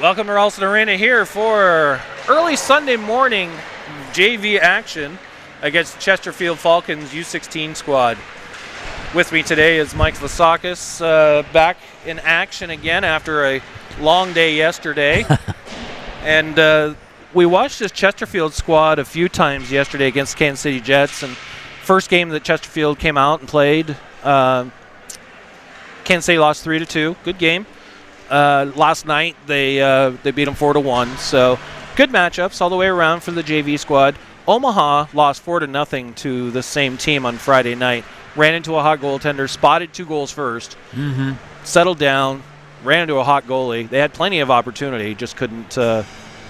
Welcome to Ralston Arena here for early Sunday morning JV action against Chesterfield Falcons U16 squad. With me today is Mike Vlasakis, back in action again after a long day yesterday. And we watched this Chesterfield squad a few times yesterday against Kansas City Jets. And first game that Chesterfield came out and played, Kansas City lost 3-2. Good game. Last night they beat them 4-1. So good matchups all the way around for the JV squad. Omaha lost 4-0 to the same team on Friday night. Ran into a hot goaltender, spotted 2 goals first, settled down, ran into a hot goalie. They had plenty of opportunity, just couldn't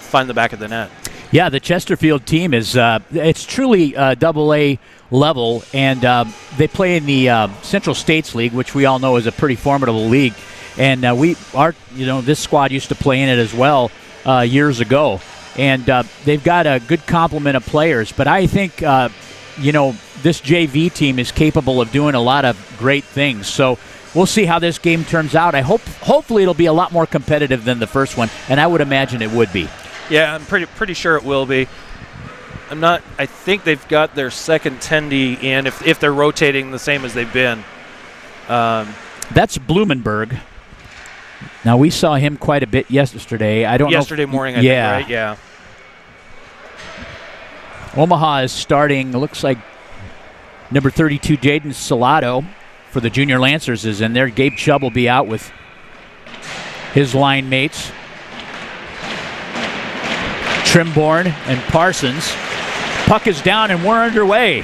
find the back of the net. Yeah, the Chesterfield team is it's truly AA level, and they play in the Central States League, which we all know is a pretty formidable league. And this squad used to play in it as well years ago. And they've got a good complement of players. But I think, this JV team is capable of doing a lot of great things. So we'll see how this game turns out. Hopefully it'll be a lot more competitive than the first one, and I would imagine it would be. Yeah, I'm pretty sure it will be. I think they've got their second tendy in if they're rotating the same as they've been. That's Blumenberg. Now, we saw him quite a bit yesterday. Yesterday morning, I think, right? Yeah. Omaha is starting, looks like number 32, Jaden Salato, for the Junior Lancers is in there. Gabe Chubb will be out with his line mates. Trimborn and Parsons. Puck is down and we're underway.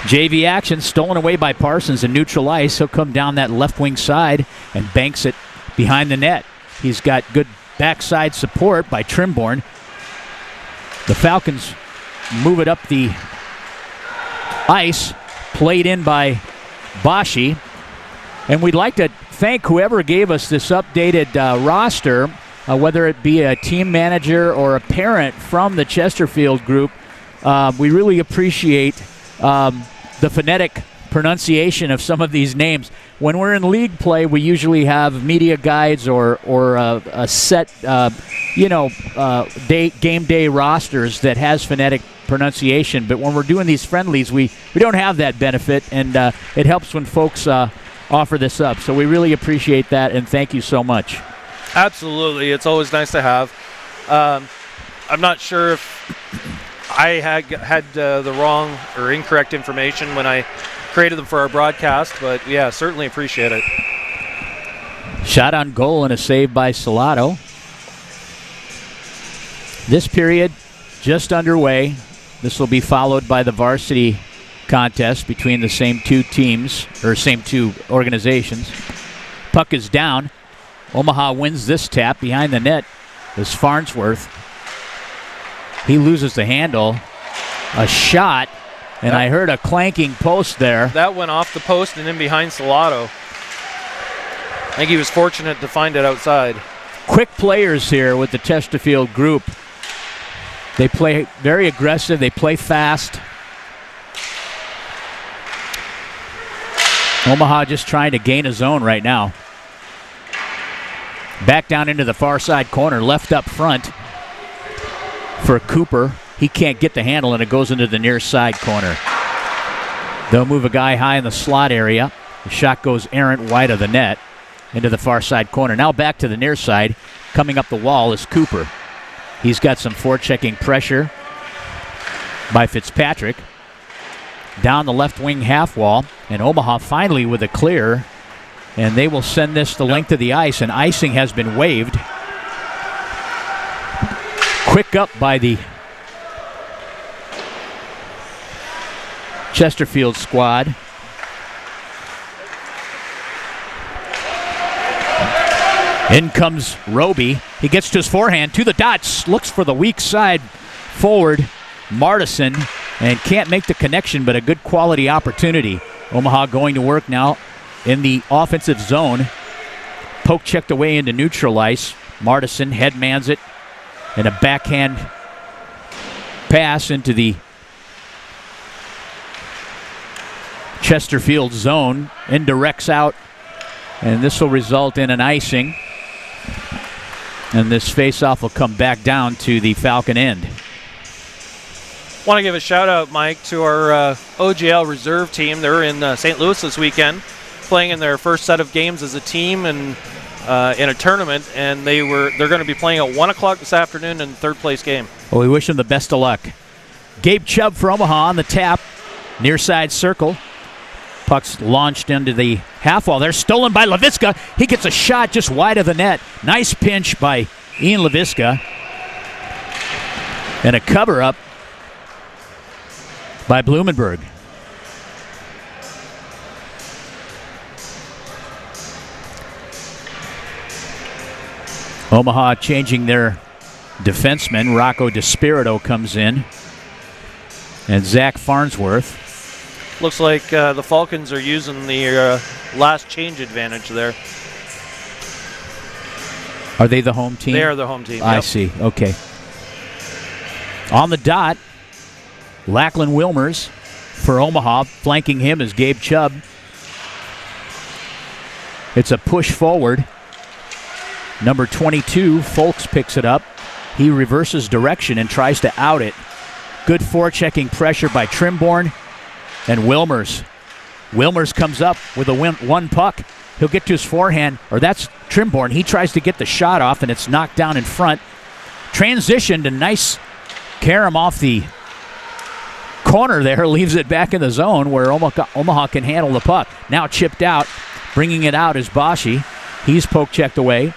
JV action stolen away by Parsons in neutral ice. He'll come down that left wing side and banks it behind the net. He's got good backside support by Trimborn. The Falcons move it up the ice, played in by Bashi. And we'd like to thank whoever gave us this updated roster, whether it be a team manager or a parent from the Chesterfield group. We really appreciate the phonetic pronunciation of some of these names. When we're in league play, we usually have media guides or a set, game day rosters that has phonetic pronunciation. But when we're doing these friendlies, we don't have that benefit, and it helps when folks offer this up. So we really appreciate that, and thank you so much. Absolutely. It's always nice to have. I'm not sure if I had the wrong or incorrect information when I created them for our broadcast, but yeah, certainly appreciate it. Shot on goal and a save by Salato. This period just underway. This will be followed by the varsity contest between the same two teams, or same two organizations. Puck is down. Omaha wins this tap. Behind the net is Farnsworth. He loses the handle. A shot, and I heard a clanking post there. That went off the post and in behind Salato. I think he was fortunate to find it outside. Quick players here with the Chesterfield group. They play very aggressive. They play fast. Omaha just trying to gain a zone right now. Back down into the far side corner, left up front for Cooper. He can't get the handle, and it goes into the near side corner. They'll move a guy high in the slot area. The shot goes errant wide of the net into the far side corner. Now back to the near side. Coming up the wall is Cooper. He's got some forechecking pressure by Fitzpatrick. Down the left wing half wall, and Omaha finally with a clear, and they will send this the length of the ice, and icing has been waived. Quick up by the Chesterfield squad. In comes Roby. He gets to his forehand, to the dots, looks for the weak side forward, Martison, and can't make the connection, but a good quality opportunity. Omaha going to work now in the offensive zone. Poke checked away into neutral ice. Martison headmans it, and a backhand pass into the Chesterfield zone. Indirects out, and this will result in an icing. And this face-off will come back down to the Falcon end. Want to give a shout out, Mike, to our OGL reserve team. They're in St. Louis this weekend, playing in their first set of games as a team and in a tournament, and they're going to be playing at 1 o'clock this afternoon in the third place game. Well, we wish them the best of luck. Gabe Chubb for Omaha on the tap, near side circle. Puck's launched into the half wall. They're stolen by Leviska. He gets a shot just wide of the net. Nice pinch by Ian Leviska. And a cover-up by Blumenberg. Omaha changing their defenseman. Rocco DeSpirito comes in. And Zach Farnsworth. Looks like the Falcons are using the last change advantage there. Are they the home team? They are the home team. I Yep. see. Okay. On the dot, Lachlan Wilmers for Omaha. Flanking him is Gabe Chubb. It's a push forward. Number 22, Folks picks it up. He reverses direction and tries to out it. Good forechecking pressure by Trimborn and Wilmers. Wilmers comes up with a one puck. He'll get to his forehand, or that's Trimborn. He tries to get the shot off, and it's knocked down in front. Transitioned, a nice carom off the corner there, leaves it back in the zone where Omaha can handle the puck. Now chipped out, bringing it out is Bashi. He's poke-checked away.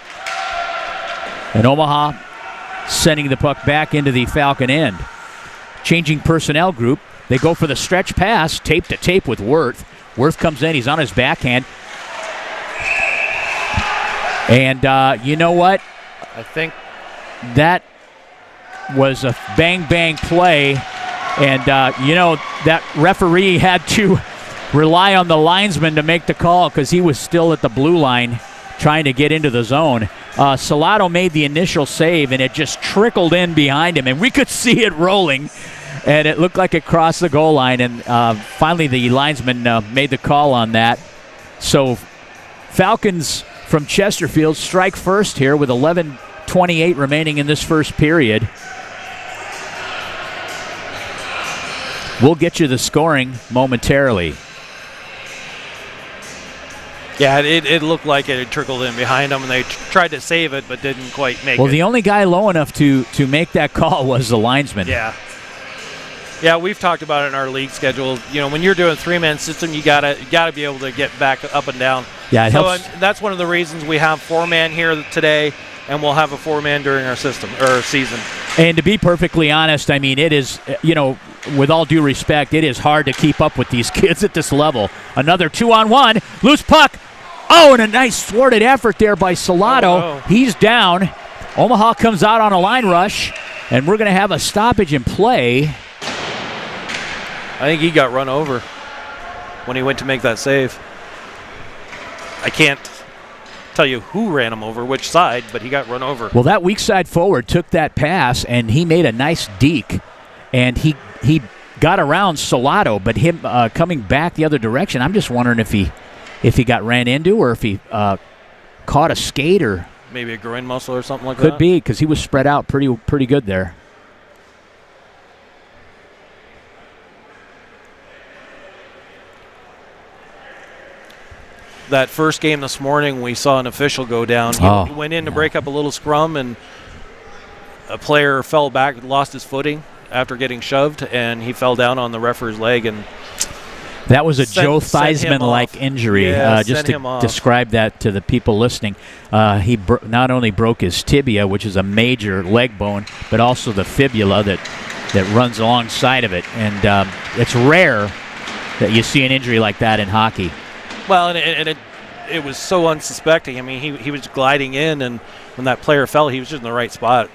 And Omaha sending the puck back into the Falcon end. Changing personnel group. They go for the stretch pass, tape to tape with Wirth. Wirth comes in, he's on his backhand. And you know what? I think that was a bang-bang play. And, that referee had to rely on the linesman to make the call because he was still at the blue line trying to get into the zone. Salato made the initial save, and it just trickled in behind him, and we could see it rolling, and it looked like it crossed the goal line, and finally the linesman made the call on that. So Falcons from Chesterfield strike first here with 11:28 remaining in this first period. We'll get you the scoring momentarily. Yeah, it looked like it had trickled in behind them, and they tried to save it but didn't quite make it. Well, the only guy low enough to make that call was the linesman. Yeah, we've talked about it in our league schedule. You know, when you're doing a three-man system, you gotta be able to get back up and down. Yeah, it helps. That's one of the reasons we have four-man here today, and we'll have a four-man during our season. And to be perfectly honest, I mean, it is, with all due respect, it is hard to keep up with these kids at this level. Another 2-on-1, loose puck. Oh, and a nice thwarted effort there by Salato. Oh, no. He's down. Omaha comes out on a line rush, and we're going to have a stoppage in play. I think he got run over when he went to make that save. I can't tell you who ran him over, which side, but he got run over. Well, that weak side forward took that pass, and he made a nice deke, and he got around Salato, but him coming back the other direction, I'm just wondering if he got ran into or if he caught a skate or maybe a groin muscle or something like that. Could be, because he was spread out pretty good there. That first game this morning, we saw an official go down. He went in to break up a little scrum, and a player fell back, lost his footing after getting shoved, and he fell down on the referee's leg. And that was a Joe Theismann-like injury. Yeah, just to describe that to the people listening, he not only broke his tibia, which is a major leg bone, but also the fibula that runs alongside of it. And it's rare that you see an injury like that in hockey. Well, and it was so unsuspecting. I mean, he was gliding in, and when that player fell, he was just in the right spot,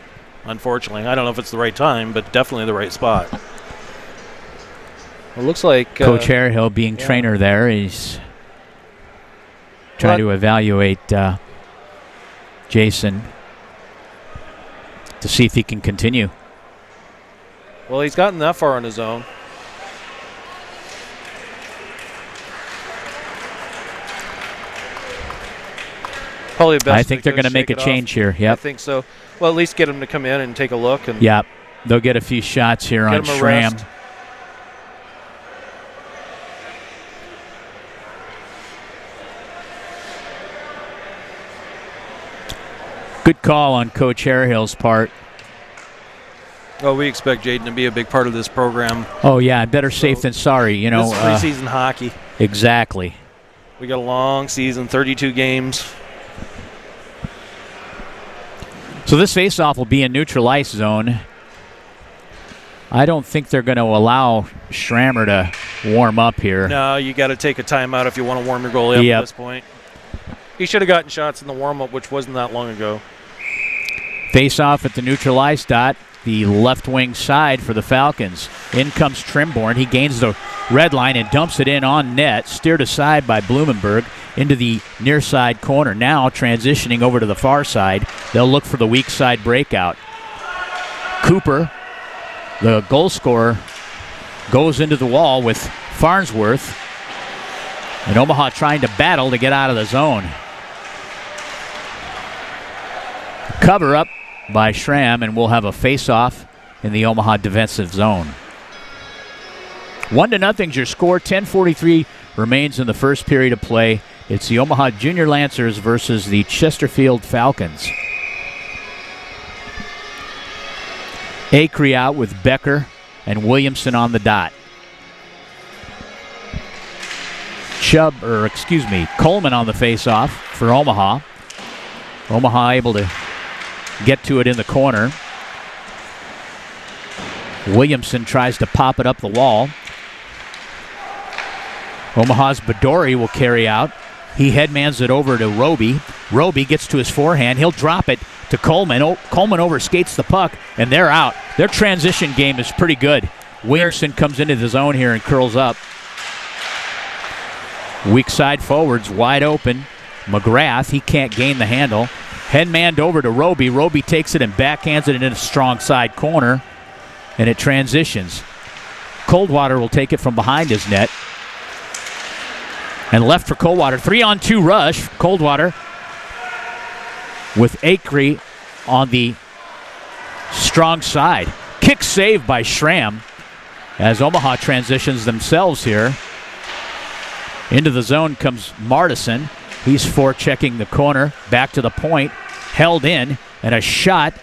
unfortunately. I don't know if it's the right time, but definitely the right spot. It looks like Coach Harehill being trainer there. He's trying to evaluate Jason to see if he can continue. Well, he's gotten that far on his own. Probably best. I think they're going to make a change here. Yep. I think so. Well, at least get them to come in and take a look. And yep. They'll get a few shots here on Schramm. Good call on Coach Harehill's part. Well, we expect Jaden to be a big part of this program. Oh, yeah, better safe than sorry. You know, this is preseason hockey. Exactly. We got a long season, 32 games. So this faceoff will be in neutral ice zone. I don't think they're going to allow Schrammer to warm up here. No, you got to take a timeout if you want to warm your goalie up at this point. He should have gotten shots in the warm-up, which wasn't that long ago. Face-off at the neutral ice dot, the left wing side for the Falcons. In comes Trimborn. He gains the red line and dumps it in on net, steered aside by Blumenberg into the near side corner. Now transitioning over to the far side, they'll look for the weak side breakout. Cooper, the goal scorer, goes into the wall with Farnsworth. And Omaha trying to battle to get out of the zone. Cover up by Schramm, and we'll have a face-off in the Omaha defensive zone. 1-0 your score. 10:43 remains in the first period of play. It's the Omaha Junior Lancers versus the Chesterfield Falcons. Acree out with Becker and Williamson on the dot. Coleman on the face-off for Omaha. Omaha able to get to it in the corner. Williamson tries to pop it up the wall. Omaha's Badori will carry out. He headmans it over to Roby. Roby gets to his forehand. He'll drop it to Coleman. Coleman overskates the puck, and they're out. Their transition game is pretty good. Williamson comes into the zone here and curls up. Weak side forwards wide open. McGrath, he can't gain the handle. Headmanned over to Roby. Roby takes it and backhands it into the strong side corner, and it transitions. Coldwater will take it from behind his net. And left for Coldwater. 3-on-2 rush. Coldwater with Acree on the strong side. Kick save by Schramm as Omaha transitions themselves here. Into the zone comes Martison. He's forechecking the corner. Back to the point. Held in. And a shot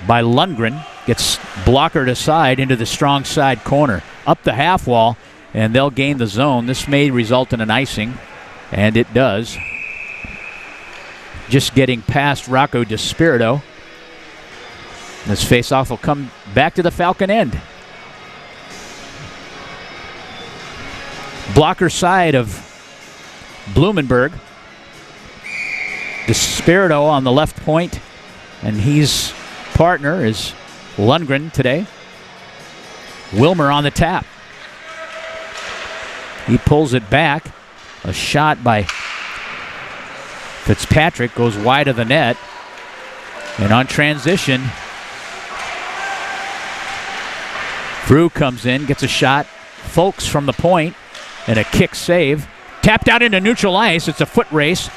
by Lundgren. Gets blockered aside into the strong side corner. Up the half wall. And they'll gain the zone. This may result in an icing. And it does. Just getting past Rocco DeSpirito. This faceoff will come back to the Falcon end. Blocker side of Blumenberg. DeSpirito on the left point. And his partner is Lundgren today. Wilmer on the tap. He pulls it back. A shot by Fitzpatrick goes wide of the net. And on transition, Frew comes in, gets a shot. Folks from the point. And a kick save. Tapped out into neutral ice. It's a foot race.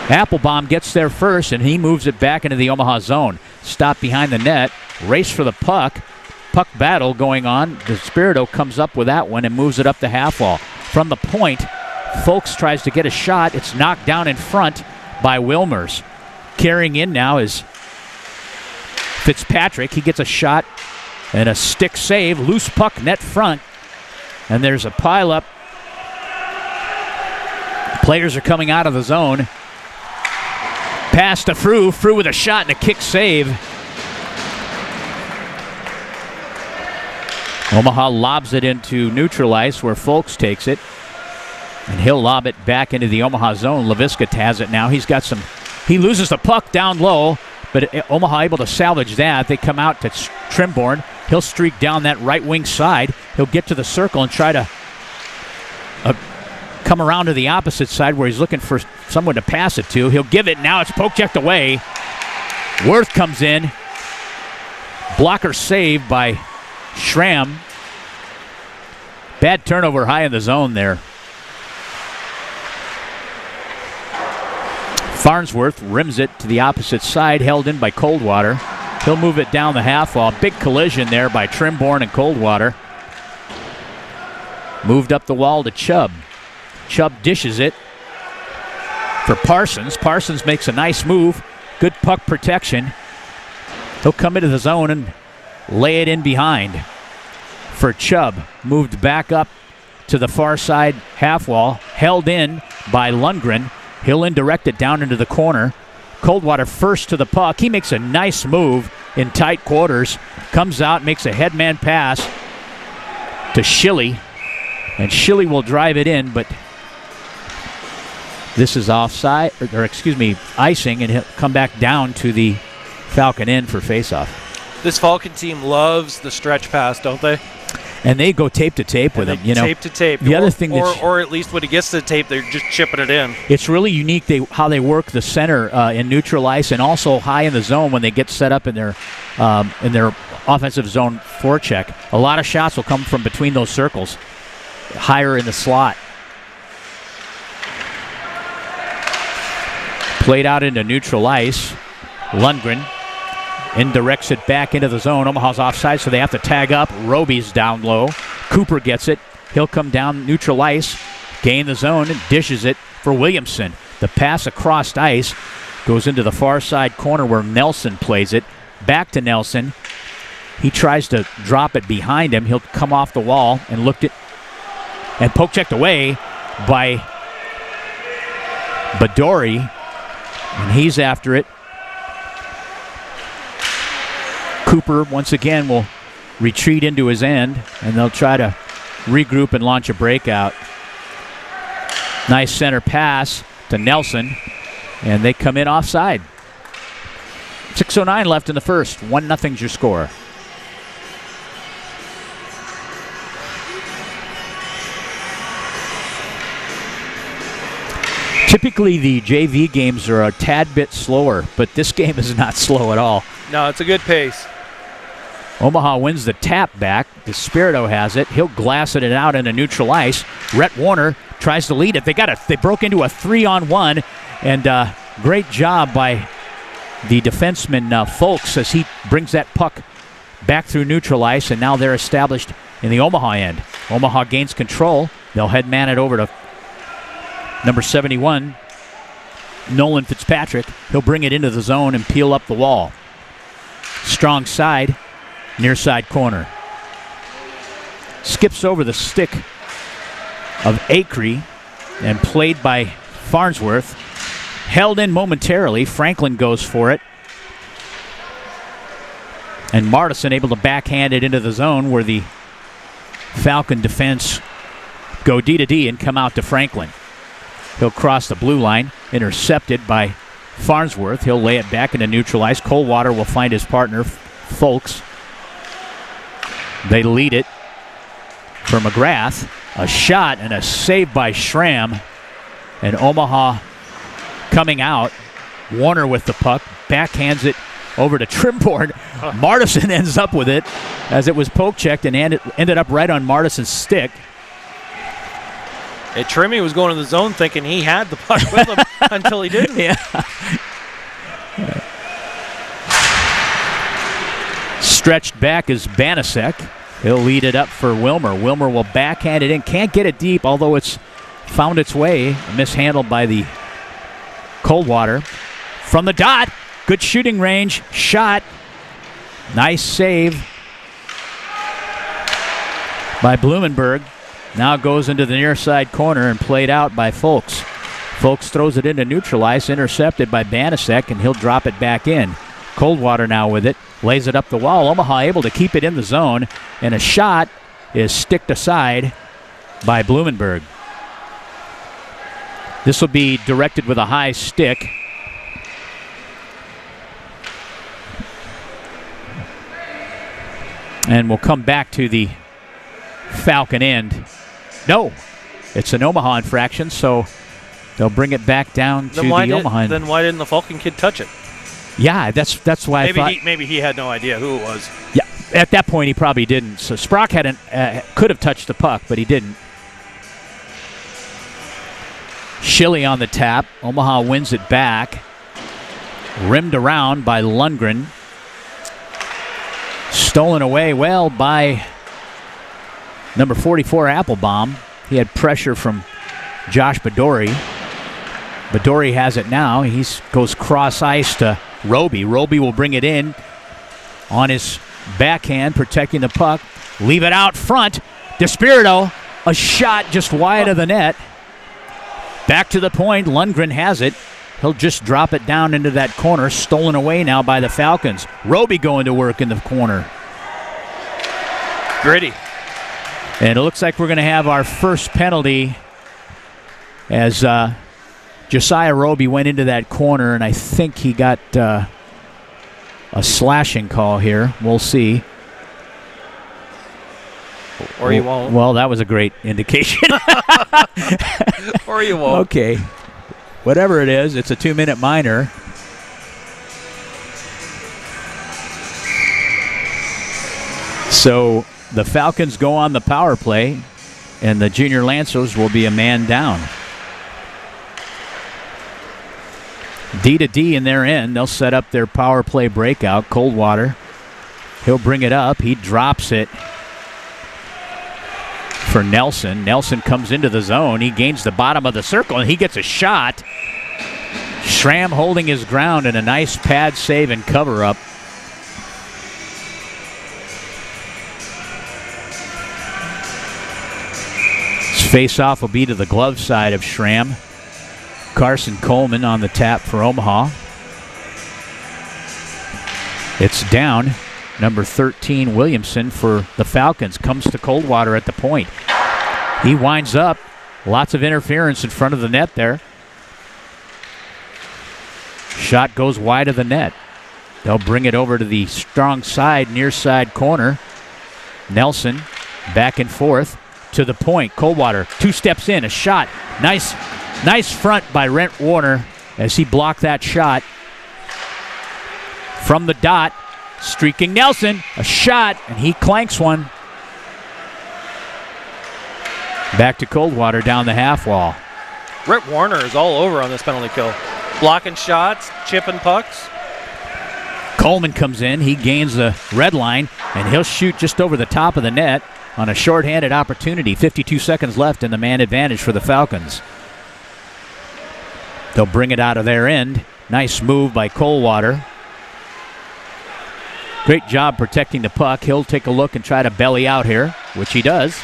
Applebaum gets there first, and he moves it back into the Omaha zone. Stop behind the net. Race for the puck. Puck battle going on. DeSpirito comes up with that one and moves it up the half wall. From the point, Folks tries to get a shot. It's knocked down in front by Wilmers. Carrying in now is Fitzpatrick. He gets a shot and a stick save. Loose puck net front. And there's a pileup. Players are coming out of the zone. Pass to Frew. Frew with a shot and a kick save. Omaha lobs it into neutral ice where Folks takes it. And he'll lob it back into the Omaha zone. Laviska has it now. He loses the puck down low, but Omaha able to salvage that. They come out to Trimborn. He'll streak down that right wing side. He'll get to the circle and try to come around to the opposite side where he's looking for someone to pass it to. He'll give it. Now it's poke checked away. Worth comes in. Blocker save by Schramm. Bad turnover high in the zone there. Farnsworth rims it to the opposite side, held in by Coldwater. He'll move it down the half wall. Big collision there by Trimborn and Coldwater. Moved up the wall to Chubb. Chubb dishes it for Parsons. Parsons makes a nice move. Good puck protection. He'll come into the zone and lay it in behind for Chubb. Moved back up to the far side half wall. Held in by Lundgren. He'll indirect it down into the corner. Coldwater first to the puck. He makes a nice move in tight quarters. Comes out, makes a headman pass to Schilly. And Schilly will drive it in, but this is offside, icing, and he'll come back down to the Falcon end for faceoff. This Falcon team loves the stretch pass, don't they? And they go tape to tape with it, Tape to tape. The other thing or at least when it gets to the tape, they're just chipping it in. It's really unique how they work the center in neutral ice and also high in the zone when they get set up in their offensive zone forecheck. A lot of shots will come from between those circles, higher in the slot. Played out into neutral ice. Lundgren indirects it back into the zone. Omaha's offside, so they have to tag up. Roby's down low. Cooper gets it. He'll come down neutral ice, gain the zone, and dishes it for Williamson. The pass across ice goes into the far side corner where Nelson plays it. Back to Nelson. He tries to drop it behind him. He'll come off the wall and looked it and poke checked away by Badori, and he's after it. Cooper once again will retreat into his end, and they'll try to regroup and launch a breakout. Nice center pass to Nelson, and they come in offside. 6:09 left in the first. 1-0's your score. Typically, the JV games are a tad bit slower, but this game is not slow at all. No, it's a good pace. Omaha wins the tap back. Despirito has it. He'll glass it out into neutral ice. Rhett Warner tries to lead it. They broke into a 3-on-1, and great job by the defenseman Folks as he brings that puck back through neutral ice, and now they're established in the Omaha end. Omaha gains control. They'll headman it over to number 71, Nolan Fitzpatrick. He'll bring it into the zone and peel up the wall. Strong side, near side corner. Skips over the stick of Acree and played by Farnsworth. Held in momentarily. Franklin goes for it. And Martison able to backhand it into the zone where the Falcon defense go D to D and come out to Franklin. He'll cross the blue line, intercepted by Farnsworth. He'll lay it back into neutral ice. Coldwater will find his partner, Folks. They lead it for McGrath. A shot and a save by Schramm. And Omaha coming out. Warner with the puck. Backhands it over to Trimborn. Martison ends up with it as it was poke-checked and ended up right on Martison's stick. Trimmy was going to the zone thinking he had the puck with him until he didn't. Yeah. Stretched back is Banasek. He'll lead it up for Wilmer. Wilmer will backhand it in. Can't get it deep, although it's found its way. Mishandled by the Coldwater. From the dot. Good shooting range. Shot. Nice save by Blumenberg. Now goes into the near side corner and played out by Folks. Folks throws it into neutral ice, intercepted by Banasek, and he'll drop it back in. Coldwater now with it, lays it up the wall. Omaha able to keep it in the zone, and a shot is sticked aside by Blumenberg. This will be directed with a high stick. And we'll come back to the Falcon end. No, it's an Omaha infraction, so they'll bring it back down to the Omaha end. Then why didn't the Falcon kid touch it? Yeah, that's why I thought. Maybe he had no idea who it was. Yeah, at that point he probably didn't. So Sprock could have touched the puck, but he didn't. Schilly on the tap. Omaha wins it back. Rimmed around by Lundgren. Stolen away well by number 44, Applebaum. He had pressure from Josh Badori. Badori has it now. He goes cross ice to Roby. Roby will bring it in on his backhand, protecting the puck. Leave it out front. DeSpirito, a shot just wide of the net. Back to the point. Lundgren has it. He'll just drop it down into that corner. Stolen away now by the Falcons. Roby going to work in the corner. Gritty. And it looks like we're going to have our first penalty as Josiah Roby went into that corner, and I think he got a slashing call here. We'll see. Or you won't. Well, that was a great indication. Or you won't. Okay. Whatever it is, it's a 2-minute minor. So the Falcons go on the power play, and the Junior Lancers will be a man down. D to D in their end. They'll set up their power play breakout. Coldwater, he'll bring it up. He drops it for Nelson. Nelson comes into the zone. He gains the bottom of the circle, and he gets a shot. Schramm holding his ground, and a nice pad save and cover up. His face-off will be to the glove side of Schramm. Carson Coleman on the tap for Omaha. It's down. Number 13, Williamson for the Falcons, comes to Coldwater at the point. He winds up. Lots of interference in front of the net there. Shot goes wide of the net. They'll bring it over to the strong side, near side corner. Nelson back and forth to the point. Coldwater 2 steps in, a shot. Nice front by Rent Warner as he blocked that shot. From the dot, streaking Nelson, a shot, and he clanks one. Back to Coldwater down the half wall. Rhett Warner is all over on this penalty kill. Blocking shots, chipping pucks. Coleman comes in. He gains the red line, and he'll shoot just over the top of the net on a shorthanded opportunity. 52 seconds left in the man advantage for the Falcons. They'll bring it out of their end. Nice move by Coldwater. Great job protecting the puck. He'll take a look and try to belly out here, which he does.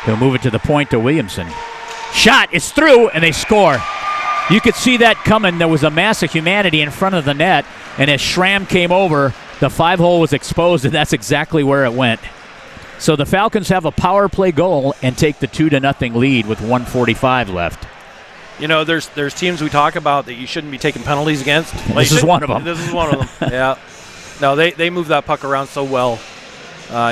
He'll move it to the point to Williamson. Shot is through, and they score. You could see that coming. There was a mass of humanity in front of the net, and as Schramm came over, the 5-hole was exposed, and that's exactly where it went. So the Falcons have a power play goal and take the 2-0 lead with 1:45 left. You know, there's teams we talk about that you shouldn't be taking penalties against. This is one of them. This is one of them. Yeah. No, they move that puck around so well.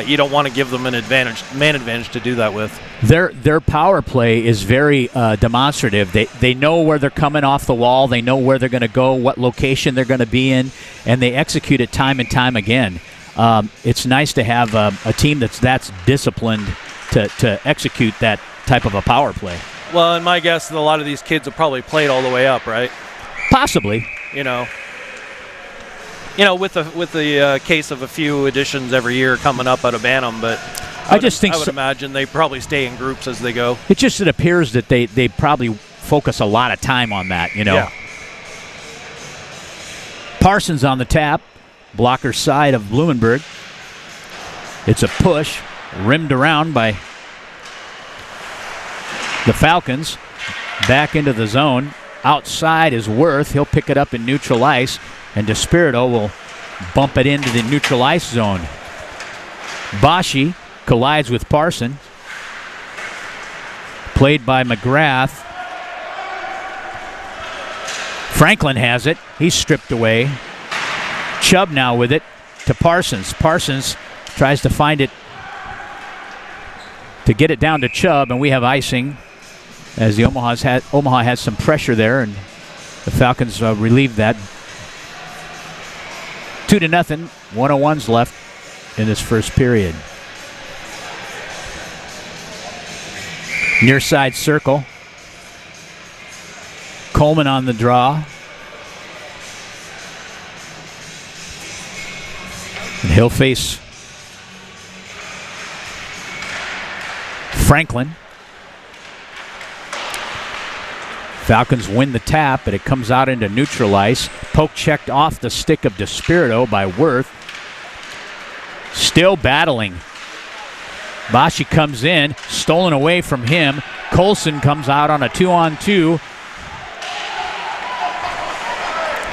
You don't want to give them an man advantage to do that with. Their power play is very demonstrative. They know where they're coming off the wall. They know where they're going to go, what location they're going to be in, and they execute it time and time again. It's nice to have a team that's disciplined to execute that type of a power play. Well, and my guess is a lot of these kids have probably played all the way up, right? Possibly. You know, with the case of a few additions every year coming up out of Bantam, but I would imagine they probably stay in groups as they go. It appears that they probably focus a lot of time on that, Yeah. Parsons on the tap, blocker side of Blumenberg. It's a push, rimmed around by the Falcons. Back into the zone. Outside is Worth. He'll pick it up in neutral ice, and DeSpirito will bump it into the neutral ice zone. Bashi collides with Parson. Played by McGrath. Franklin has it. He's stripped away. Chubb now with it to Parsons. Parsons tries to find it to get it down to Chubb, and we have icing as the Omaha has some pressure there, and the Falcons relieved that. 2-0, 101's left in this first period. Near side circle. Coleman on the draw. And he'll face Franklin. Falcons win the tap, but it comes out into neutral ice. Poke checked off the stick of DeSpirito by Worth. Still battling. Bashi comes in, stolen away from him. Colson comes out on a 2-on-2.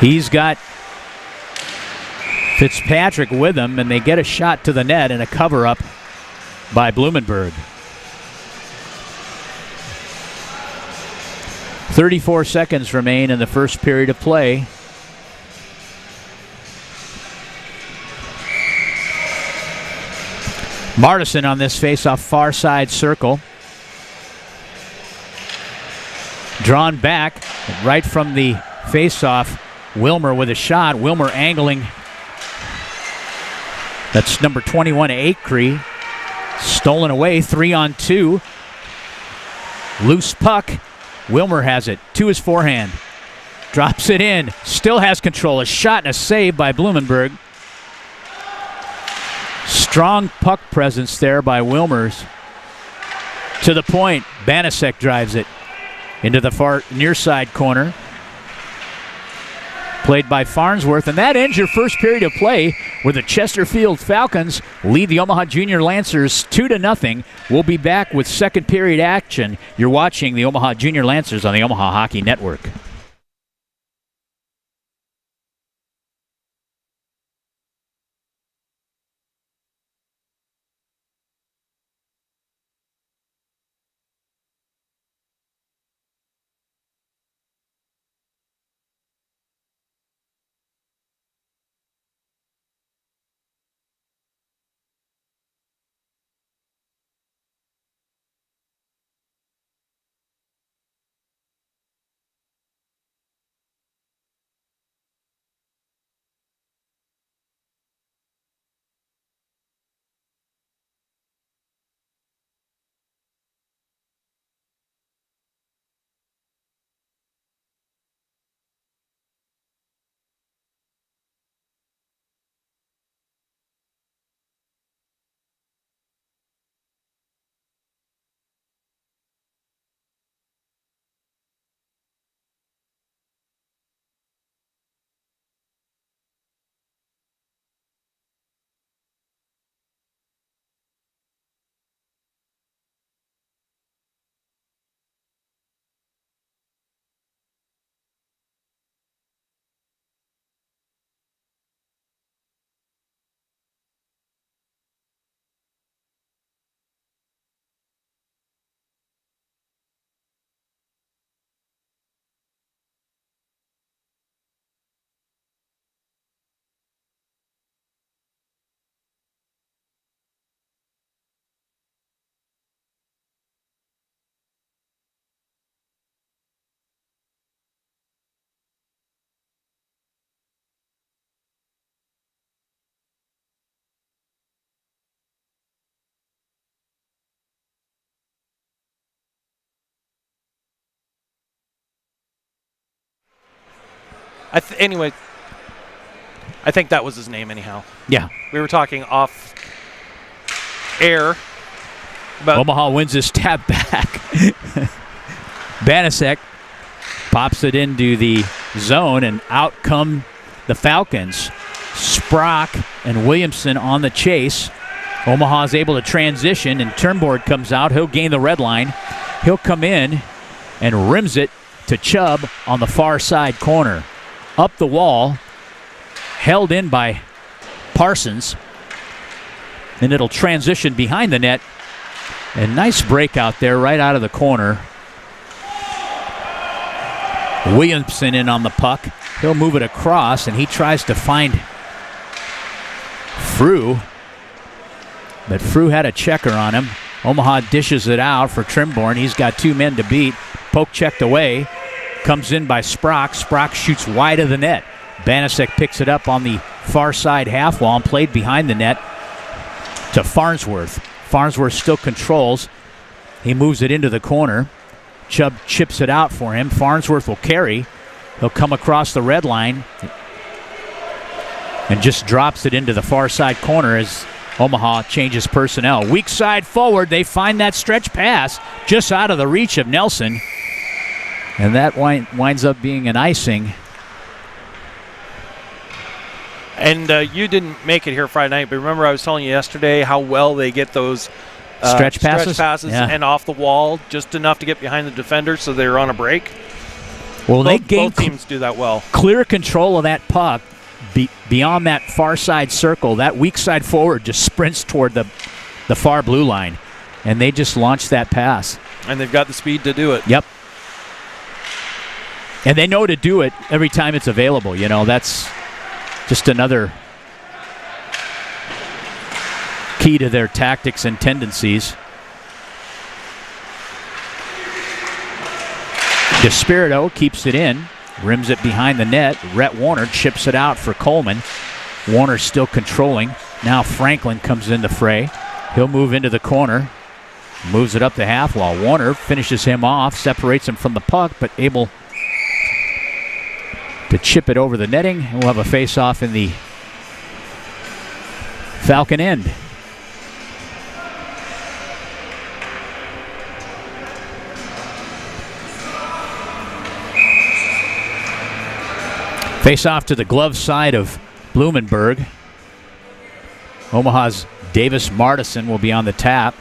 He's got Fitzpatrick with him, and they get a shot to the net and a cover-up by Blumenberg. 34 seconds remain in the first period of play. Martison on this face-off far side circle. Drawn back right from the face-off. Wilmer with a shot. Wilmer angling. That's number 21, Acree. Stolen away, 3-on-2. Loose puck. Wilmer has it to his forehand. Drops it in. Still has control. A shot and a save by Blumenberg. Strong puck presence there by Wilmers. To the point. Banasek drives it into the far near side corner. Played by Farnsworth, and that ends your first period of play where the Chesterfield Falcons lead the Omaha Junior Lancers 2-0. We'll be back with second period action. You're watching the Omaha Junior Lancers on the Omaha Hockey Network. Anyway, I think that was his name anyhow. Yeah. We were talking off air. But Omaha wins this tap back. Banasek pops it into the zone, and out come the Falcons. Sprock and Williamson on the chase. Omaha's able to transition, and Turnboard comes out. He'll gain the red line. He'll come in and rims it to Chubb on the far side corner. Up the wall, held in by Parsons. And it'll transition behind the net. A nice break out there right out of the corner. Williamson in on the puck. He'll move it across, and he tries to find Frew. But Frew had a checker on him. Omaha dishes it out for Trimborn. He's got two men to beat. Poke checked away. Comes in by Sprock. Sprock shoots wide of the net. Banasek picks it up on the far side half wall and played behind the net to Farnsworth. Farnsworth still controls. He moves it into the corner. Chubb chips it out for him. Farnsworth will carry. He'll come across the red line and just drops it into the far side corner as Omaha changes personnel. Weak side forward, they find that stretch pass just out of the reach of Nelson. And that winds up being an icing. And you didn't make it here Friday night, but remember I was telling you yesterday how well they get those stretch passes yeah. and off the wall, just enough to get behind the defender so they're on a break. Well, both teams do that well. Clear control of that puck beyond that far side circle. That weak side forward just sprints toward the far blue line, and they just launch that pass. And they've got the speed to do it. Yep. And they know to do it every time it's available. You know, that's just another key to their tactics and tendencies. Despirito keeps it in, rims it behind the net. Rhett Warner chips it out for Coleman. Warner still controlling. Now Franklin comes in the fray. He'll move into the corner, moves it up the half wall. Warner finishes him off, separates him from the puck, but able to chip it over the netting. And we'll have a face-off in the Falcon end. Face-off to the glove side of Blumenberg. Omaha's Davis Martison will be on the tap.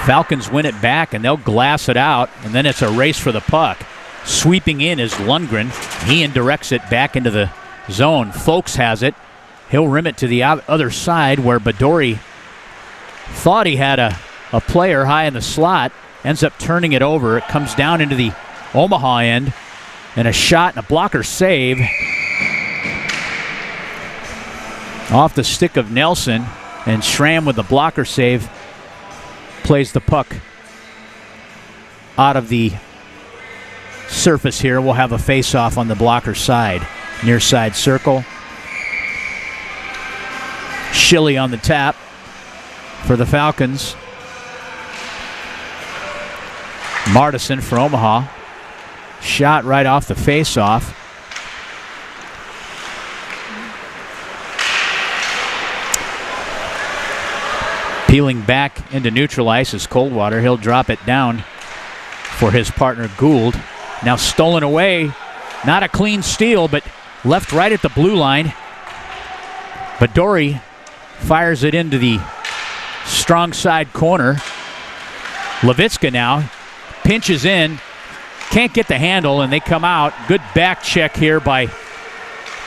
Falcons win it back, and they'll glass it out, and then it's a race for the puck. Sweeping in is Lundgren. He indirects it back into the zone. Folks has it. He'll rim it to the other side where Badori thought he had a player high in the slot. Ends up turning it over. It comes down into the Omaha end. And a shot and a blocker save off the stick of Nelson. And Schramm with the blocker save plays the puck out of the surface here. We'll have a face-off on the blocker side. Near side circle. Schilly on the tap for the Falcons. Martison for Omaha. Shot right off the face-off. Peeling back into neutral ice is Coldwater. He'll drop it down for his partner Gould. Now stolen away. Not a clean steal, but left right at the blue line. Badori fires it into the strong side corner. Levitska now pinches in. Can't get the handle, and they come out. Good back check here by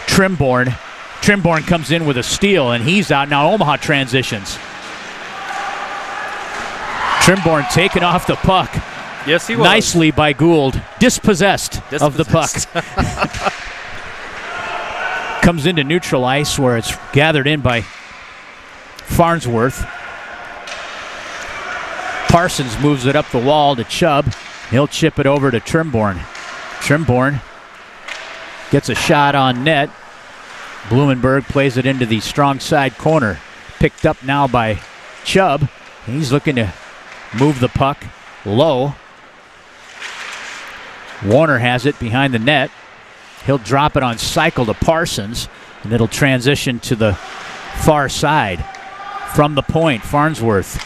Trimborn. Trimborn comes in with a steal, and he's out. Now Omaha transitions. Trimborn taken off the puck. Yes, he was. Nicely by Gould. Dispossessed of the puck. Comes into neutral ice where it's gathered in by Farnsworth. Parsons moves it up the wall to Chubb. He'll chip it over to Trimborn. Trimborn gets a shot on net. Blumenberg plays it into the strong side corner. Picked up now by Chubb. He's looking to move the puck low. Warner has it behind the net. He'll drop it on cycle to Parsons, and it'll transition to the far side. From the point, Farnsworth.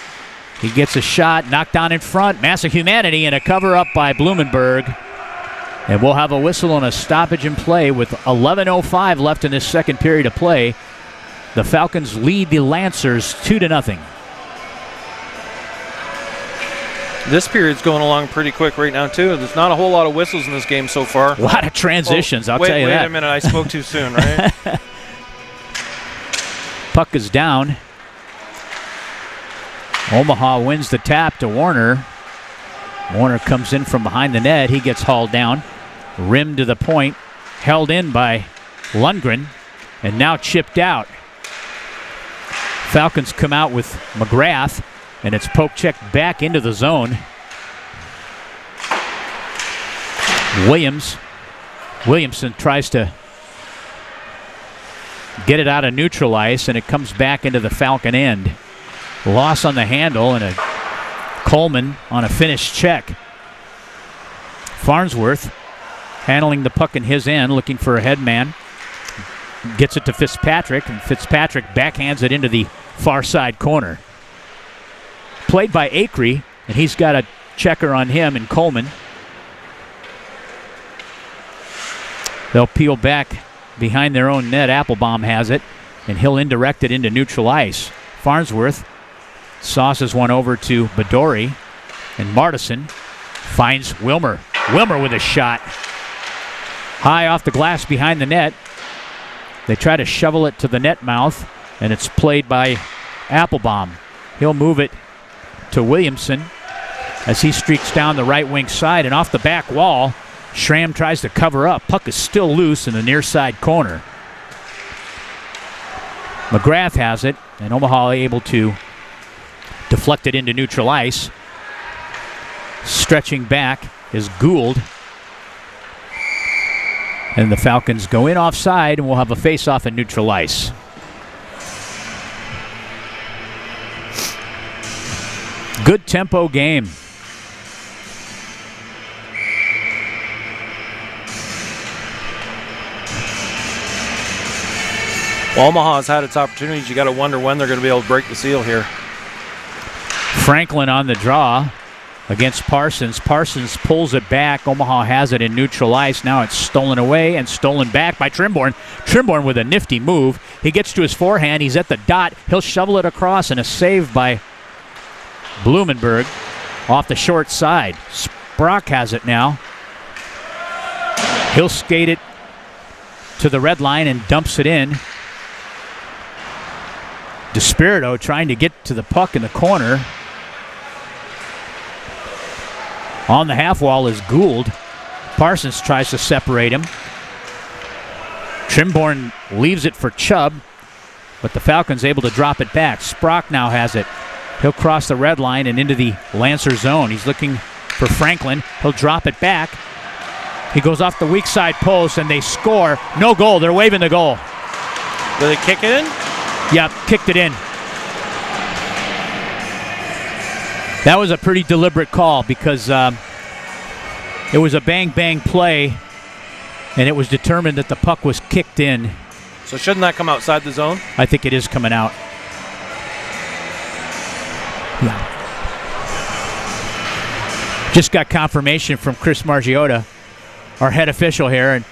He gets a shot, knocked down in front. Massive humanity and a cover-up by Blumenberg. And we'll have a whistle and a stoppage in play with 11:05 left in this second period of play. The Falcons lead the Lancers 2-0. This period's going along pretty quick right now, too. There's not a whole lot of whistles in this game so far. A lot of transitions, I'll tell you that. Wait a minute, I spoke too soon, right? Puck is down. Omaha wins the tap to Warner. Warner comes in from behind the net. He gets hauled down. Rimmed to the point. Held in by Lundgren. And now chipped out. Falcons come out with McGrath. And it's poke checked back into the zone. Williamson tries to get it out of neutral ice, and it comes back into the Falcon end. Loss on the handle, and a Coleman on a finished check. Farnsworth handling the puck in his end, looking for a head man. Gets it to Fitzpatrick, and Fitzpatrick backhands it into the far side corner. Played by Acree, and he's got a checker on him and Coleman. They'll peel back behind their own net. Applebaum has it, and he'll indirect it into neutral ice. Farnsworth sauces one over to Badori, and Martison finds Wilmer. Wilmer with a shot. High off the glass behind the net. They try to shovel it to the net mouth, and it's played by Applebaum. He'll move it to Williamson as he streaks down the right wing side, and off the back wall, Schramm tries to cover up. Puck is still loose in the near side corner. McGrath has it, and Omaha able to deflect it into neutral ice. Stretching back is Gould. And the Falcons go in offside, and we'll have a face-off in neutral ice. Good tempo game. Well, Omaha's had its opportunities. You got to wonder when they're going to be able to break the seal here. Franklin on the draw against Parsons. Parsons pulls it back. Omaha has it in neutral ice. Now it's stolen away and stolen back by Trimborn. Trimborn with a nifty move. He gets to his forehand. He's at the dot. He'll shovel it across, and a save by Blumenberg off the short side. Sprock has it now. He'll skate it to the red line and dumps it in. DeSpirito trying to get to the puck in the corner. On the half wall is Gould. Parsons tries to separate him. Trimborn leaves it for Chubb, but the Falcons able to drop it back. Sprock now has it. He'll cross the red line and into the Lancer zone. He's looking for Franklin. He'll drop it back. He goes off the weak side post, and they score. No goal. They're waving the goal. Did they kick it in? Yep, kicked it in. That was a pretty deliberate call because it was a bang-bang play, and it was determined that the puck was kicked in. So shouldn't that come outside the zone? I think it is coming out. Yeah. Just got confirmation from Chris Margiotta, our head official here, and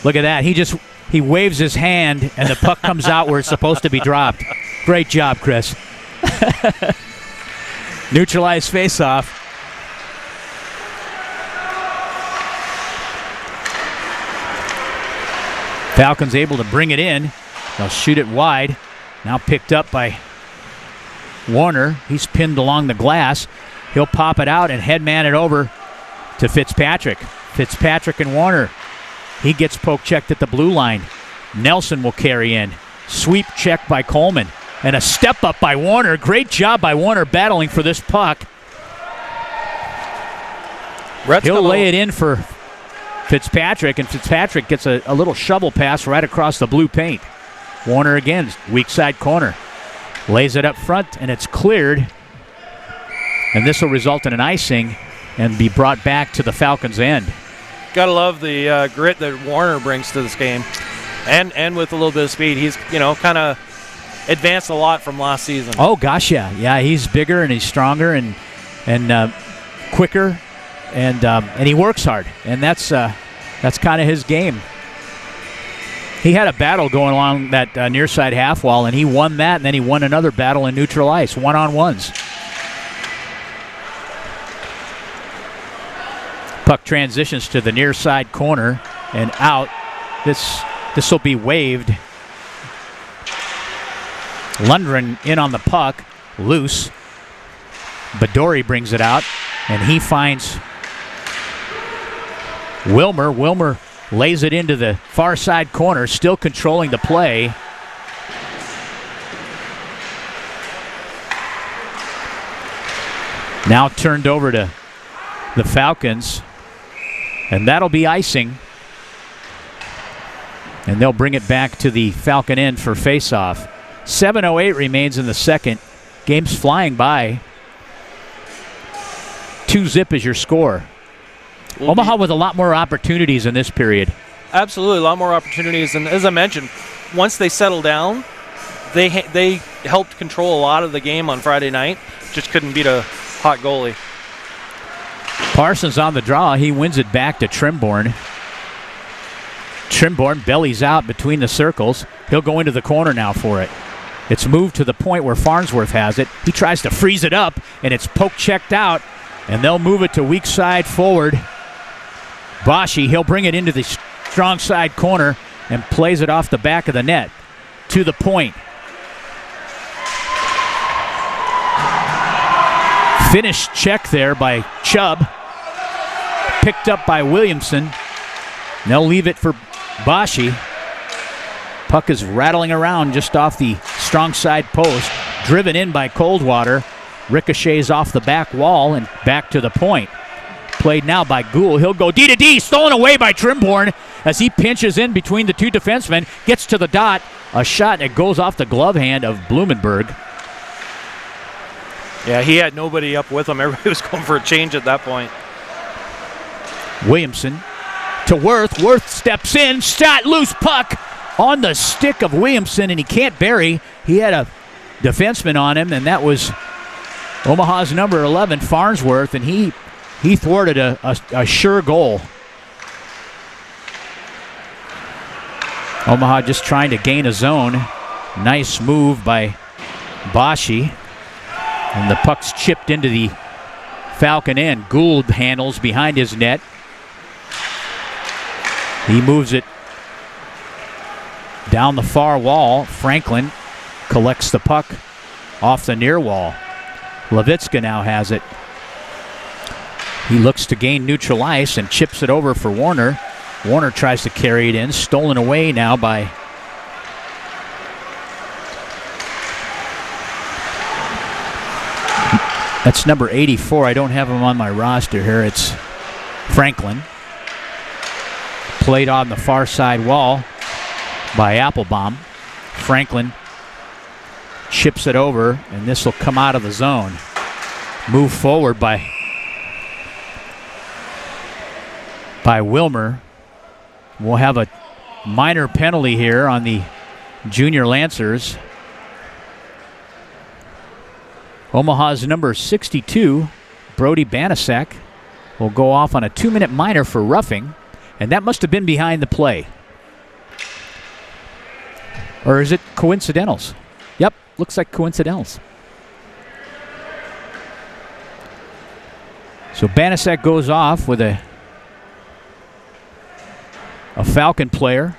look at that. He waves his hand, and the puck comes out where it's supposed to be dropped. Great job, Chris. Neutralized face-off. Falcons able to bring it in. They'll shoot it wide. Now picked up by Warner. He's pinned along the glass. He'll pop it out and headman it over to Fitzpatrick. Fitzpatrick and Warner. He gets poke checked at the blue line. Nelson will carry in. Sweep check by Coleman. And a step up by Warner. Great job by Warner battling for this puck. He'll lay it in for Fitzpatrick, and Fitzpatrick gets a little shovel pass right across the blue paint. Warner again, weak side corner. Lays it up front, and it's cleared. And this will result in an icing and be brought back to the Falcons' end. Gotta love the grit that Warner brings to this game. And with a little bit of speed. He's, kind of advanced a lot from last season. Oh, gosh, yeah. Yeah, he's bigger and he's stronger and quicker, and he works hard. And that's kind of his game. He had a battle going along that near side half wall, and he won that, and then he won another battle in neutral ice, one-on-ones. Puck transitions to the near side corner and out. This will be waved. Lundgren in on the puck, loose. Badori brings it out, and he finds Wilmer. Wilmer lays it into the far side corner, still controlling the play. Now turned over to the Falcons, and that'll be icing. And they'll bring it back to the Falcon end for face-off. 7:08 remains in the second. Game's flying by. 2-zip is your score. Omaha with a lot more opportunities in this period. Absolutely, a lot more opportunities. And as I mentioned, once they settle down, they helped control a lot of the game on Friday night. Just couldn't beat a hot goalie. Parsons on the draw. He wins it back to Trimborn. Trimborn bellies out between the circles. He'll go into the corner now for it. It's moved to the point where Farnsworth has it. He tries to freeze it up, and it's poke checked out, and they'll move it to weak side forward. Bashi, he'll bring it into the strong side corner and plays it off the back of the net to the point. Finished check there by Chubb. Picked up by Williamson. They'll leave it for Bashi. Puck is rattling around just off the strong side post. Driven in by Coldwater. Ricochets off the back wall and back to the point. Played now by Gould. He'll go D to D. Stolen away by Trimborn as he pinches in between the two defensemen. Gets to the dot. A shot that goes off the glove hand of Blumenberg. Yeah, he had nobody up with him. Everybody was going for a change at that point. Williamson to Worth. Worth steps in. Shot, loose puck on the stick of Williamson, and he can't bury. He had a defenseman on him, and that was Omaha's number 11, Farnsworth, and he thwarted a sure goal. Omaha just trying to gain a zone. Nice move by Bashi. And the puck's chipped into the Falcon end. Gould handles behind his net. He moves it down the far wall. Franklin collects the puck off the near wall. Levitska now has it. He looks to gain neutral ice and chips it over for Warner. Warner tries to carry it in. Stolen away now by that's number 84. I don't have him on my roster here. It's Franklin. Played on the far side wall by Applebaum. Franklin chips it over, and this will come out of the zone. Move forward by Wilmer. We'll have a minor penalty here on the Junior Lancers. Omaha's number 62, Brody Banaszak, will go off on a 2-minute minor for roughing, and that must have been behind the play. Or is it coincidentals? Yep, looks like coincidentals. So Banaszak goes off with a Falcon player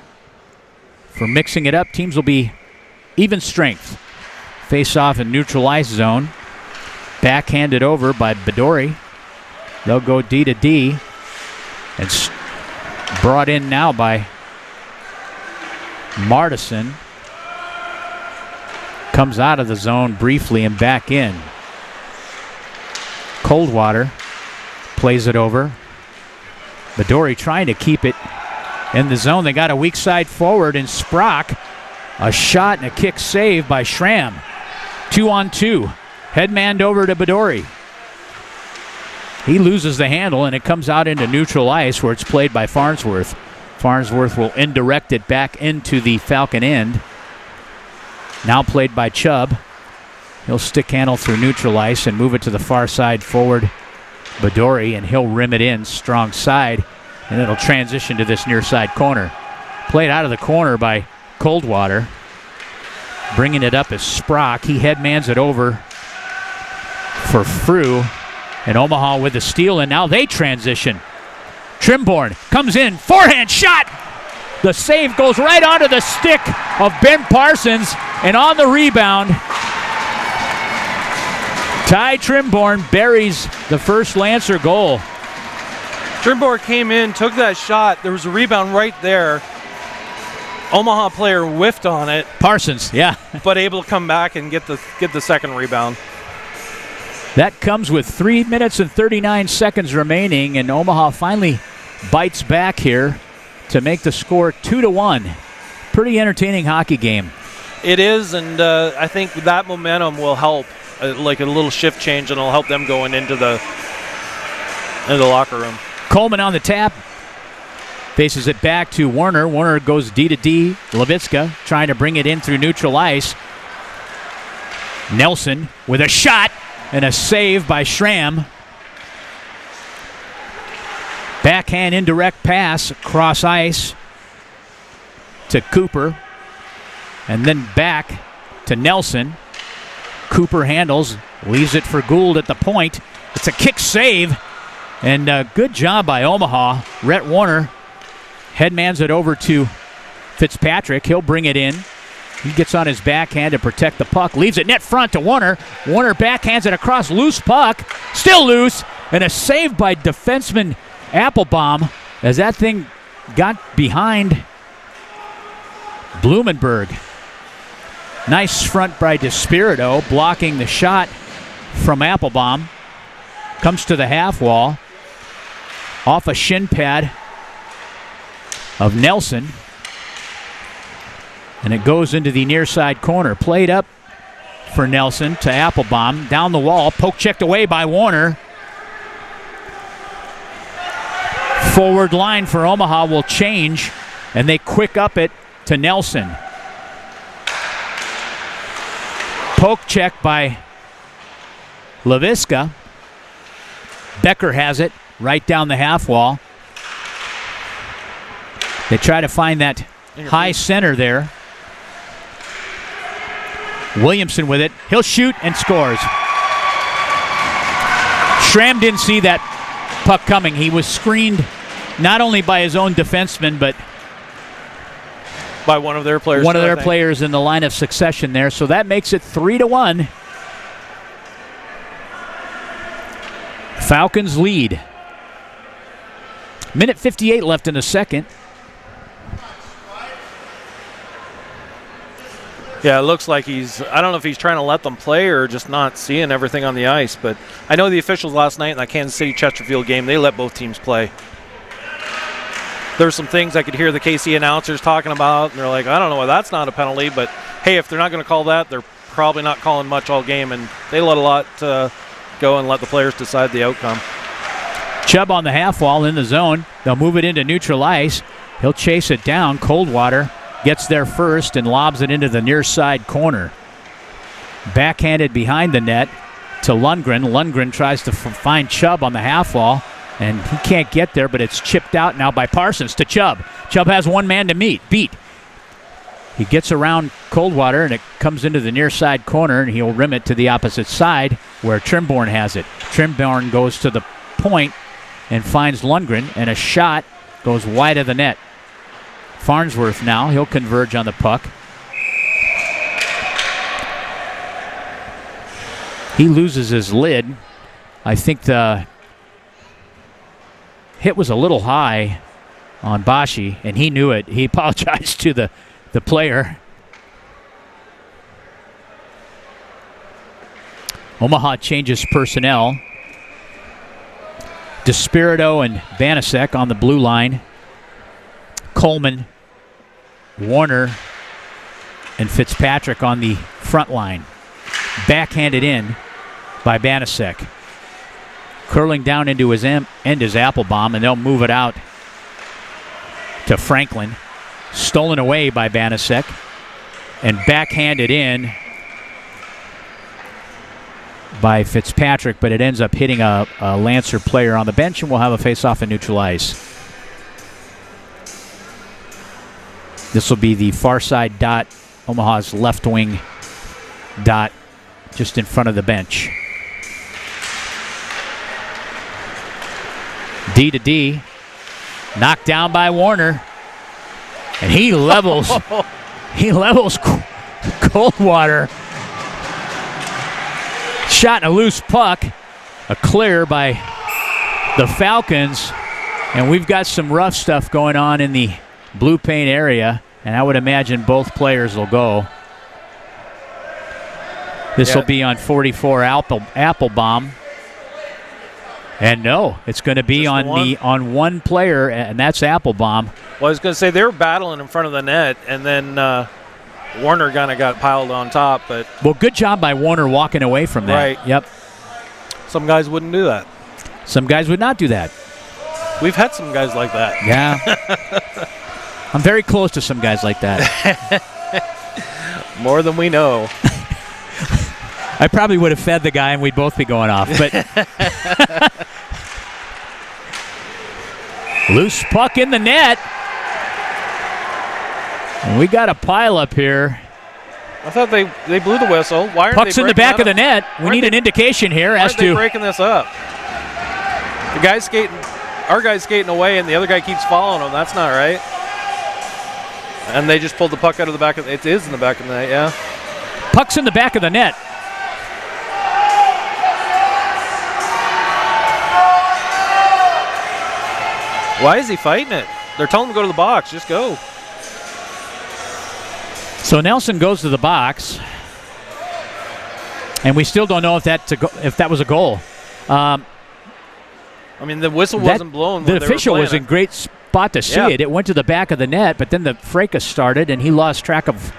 for mixing it up. Teams will be even strength. Face off in neutral ice zone. Backhanded over by Bedori. They'll go D to D. And brought in now by Martison. Comes out of the zone briefly and back in. Coldwater plays it over. Bedori trying to keep it in the zone. They got a weak side forward in Sprock. A shot and a kick saved by Schramm. 2-on-2. Headmanned over to Bedori. He loses the handle, and it comes out into neutral ice where it's played by Farnsworth. Farnsworth will indirect it back into the Falcon end. Now played by Chubb. He'll stick handle through neutral ice and move it to the far side forward. Bedori, and he'll rim it in strong side, and it'll transition to this near side corner. Played out of the corner by Coldwater. Bringing it up is Sprock. He headmans it over for Frew. And Omaha with the steal, and now they transition. Trimborn comes in, forehand shot. The save goes right onto the stick of Ben Parsons, and on the rebound, Ty Trimborn buries the first Lancer goal. Trimborn came in, took that shot. There was a rebound right there. Omaha player whiffed on it. Parsons, yeah. But able to come back and get the second rebound. That comes with 3 minutes and 39 seconds remaining, and Omaha finally bites back here to make the score 2-1. Pretty entertaining hockey game. It is, and I think that momentum will help, like a little shift change, and it'll help them going into the locker room. Coleman on the tap. Faces it back to Warner. Warner goes D to D. Levitska trying to bring it in through neutral ice. Nelson with a shot and a save by Schramm. Backhand indirect pass across ice to Cooper. And then back to Nelson. Cooper handles, leaves it for Gould at the point. It's a kick save. And good job by Omaha. Rhett Warner headmans it over to Fitzpatrick. He'll bring it in. He gets on his backhand to protect the puck. Leaves it net front to Warner. Warner backhands it across. Loose puck. Still loose. And a save by defenseman Applebaum as that thing got behind Blumenberg. Nice front by DeSpirito, blocking the shot from Applebaum. Comes to the half wall. Off a shin pad of Nelson. And it goes into the near side corner. Played up for Nelson to Applebaum. Down the wall. Poke checked away by Warner. Forward line for Omaha will change. And they quick up it to Nelson. Poke check by Levitska. Becker has it right down the half wall. They try to find that high center there. Williamson with it. He'll shoot and scores. Schramm didn't see that puck coming. He was screened not only by his own defenseman, but by one of their players. One of their players in the line of succession there. So that makes it 3-1. Falcons lead. Minute 58 left in the second. Yeah, it looks like I don't know if he's trying to let them play or just not seeing everything on the ice, but I know the officials last night in that Kansas City Chesterfield game, they let both teams play. There's some things I could hear the KC announcers talking about, and they're like, I don't know why that's not a penalty, but hey, if they're not going to call that, they're probably not calling much all game, and they let a lot go and let the players decide the outcome. Chubb on the half wall in the zone. They'll move it into neutral ice. He'll chase it down. Coldwater gets there first and lobs it into the near side corner. Backhanded behind the net to Lundgren. Lundgren tries to find Chubb on the half wall, and he can't get there, but it's chipped out now by Parsons to Chubb. Chubb has one man to beat. He gets around Coldwater, and it comes into the near side corner, and he'll rim it to the opposite side where Trimborn has it. Trimborn goes to the point and finds Lundgren, and a shot goes wide of the net. Farnsworth now, he'll converge on the puck. He loses his lid. I think the hit was a little high on Bashi, and he knew it. He apologized to the player. Omaha changes personnel. DeSpirito and Banasek on the blue line. Coleman, Warner, and Fitzpatrick on the front line. Backhanded in by Banasek. Curling down into his end is Applebaum, and they'll move it out to Franklin. Stolen away by Banasek. And backhanded in by Fitzpatrick, but it ends up hitting a Lancer player on the bench, and we'll have a face-off in neutral ice. This will be the far side dot, Omaha's left wing dot, just in front of the bench. D to D, knocked down by Warner, and he levels. He levels Coldwater. Shot and a loose puck, a clear by the Falcons, and we've got some rough stuff going on in the blue paint area, and I would imagine both players will go. This will be on 44 Applebaum. And no, it's going to be on one player, and that's Applebaum. Well, I was going to say they were battling in front of the net, and then Warner kind of got piled on top. But well, good job by Warner walking away from that. Right. Yep. Some guys wouldn't do that. Some guys would not do that. We've had some guys like that. Yeah. I'm very close to some guys like that. More than we know. I probably would have fed the guy and we'd both be going off. But loose puck in the net. And we got a pile up here. I thought they blew the whistle. Why aren't Puck's they in the back of the net. We need an indication here as they to breaking this up. The guy's skating, our guy's skating away, and the other guy keeps following him. That's not right. And they just pulled the puck out of the back of. It is in the back of the net, yeah. Puck's in the back of the net. Why is he fighting it? They're telling him to go to the box. Just go. So Nelson goes to the box, and we still don't know if that was a goal. I mean, the whistle wasn't blown. The official was in great spot to see it. It went to the back of the net, but then the fracas started, and he lost track of.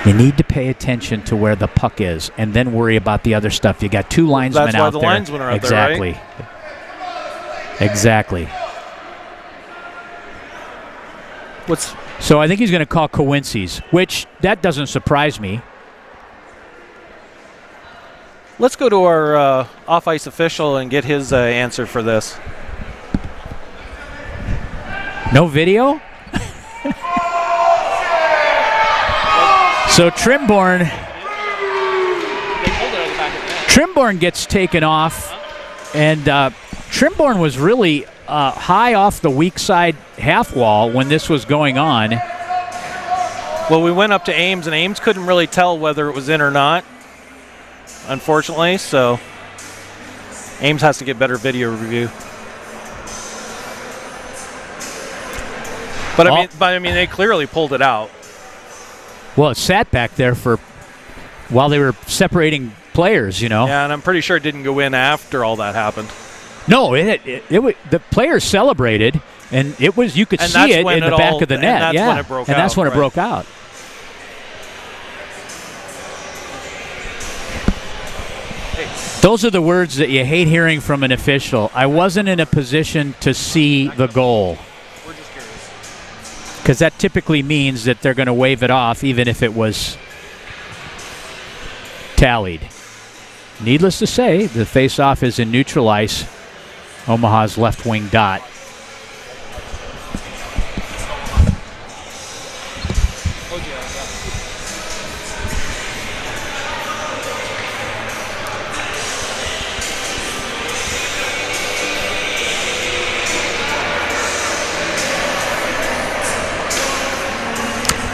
You need to pay attention to where the puck is and then worry about the other stuff. You got two linesmen out there. That's why the linesmen are out there, right? Exactly. So I think he's going to call Coincy's, which that doesn't surprise me. Let's go to our off-ice official and get his answer for this. No video? So Trimborn gets taken off, and Trimborn was really high off the weak side half wall when this was going on. Well, we went up to Ames, and Ames couldn't really tell whether it was in or not, unfortunately, so Ames has to get better video review. But I mean, they clearly pulled it out. Well, it sat back there while they were separating players, you know. Yeah, and I'm pretty sure it didn't go in after all that happened. No, the players celebrated, and you could see it in the back of the net. And that's when it broke out. And that's when it broke out. Those are the words that you hate hearing from an official. I wasn't in a position to see the goal. Because that typically means that they're going to wave it off even if it was tallied. Needless to say, the face-off is in neutral ice, Omaha's left wing dot.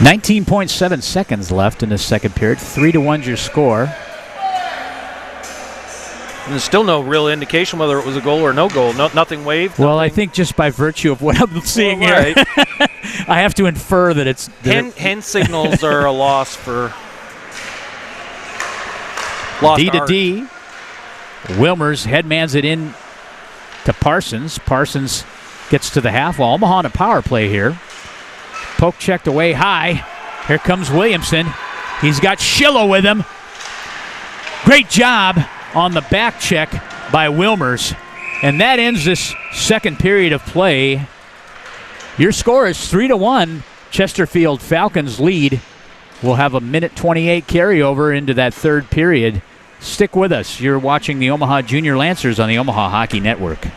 .7 seconds left in the second period. 3-1 your score. And there's still no real indication whether it was a goal or no goal. Nothing waved. Well, I think just by virtue of what I'm seeing here, I have to infer that it's... Hand signals are a loss for... Lost D to art. D. Wilmers headmans it in to Parsons. Parsons gets to the half wall. Omaha on a power play here. Poke checked away high. Here comes Williamson. He's got Schillo with him. Great job on the back check by Wilmers. And that ends this second period of play. Your score is 3-1. Chesterfield Falcons lead. We'll have a minute 28 carryover into that third period. Stick with us. You're watching the Omaha Junior Lancers on the Omaha Hockey Network.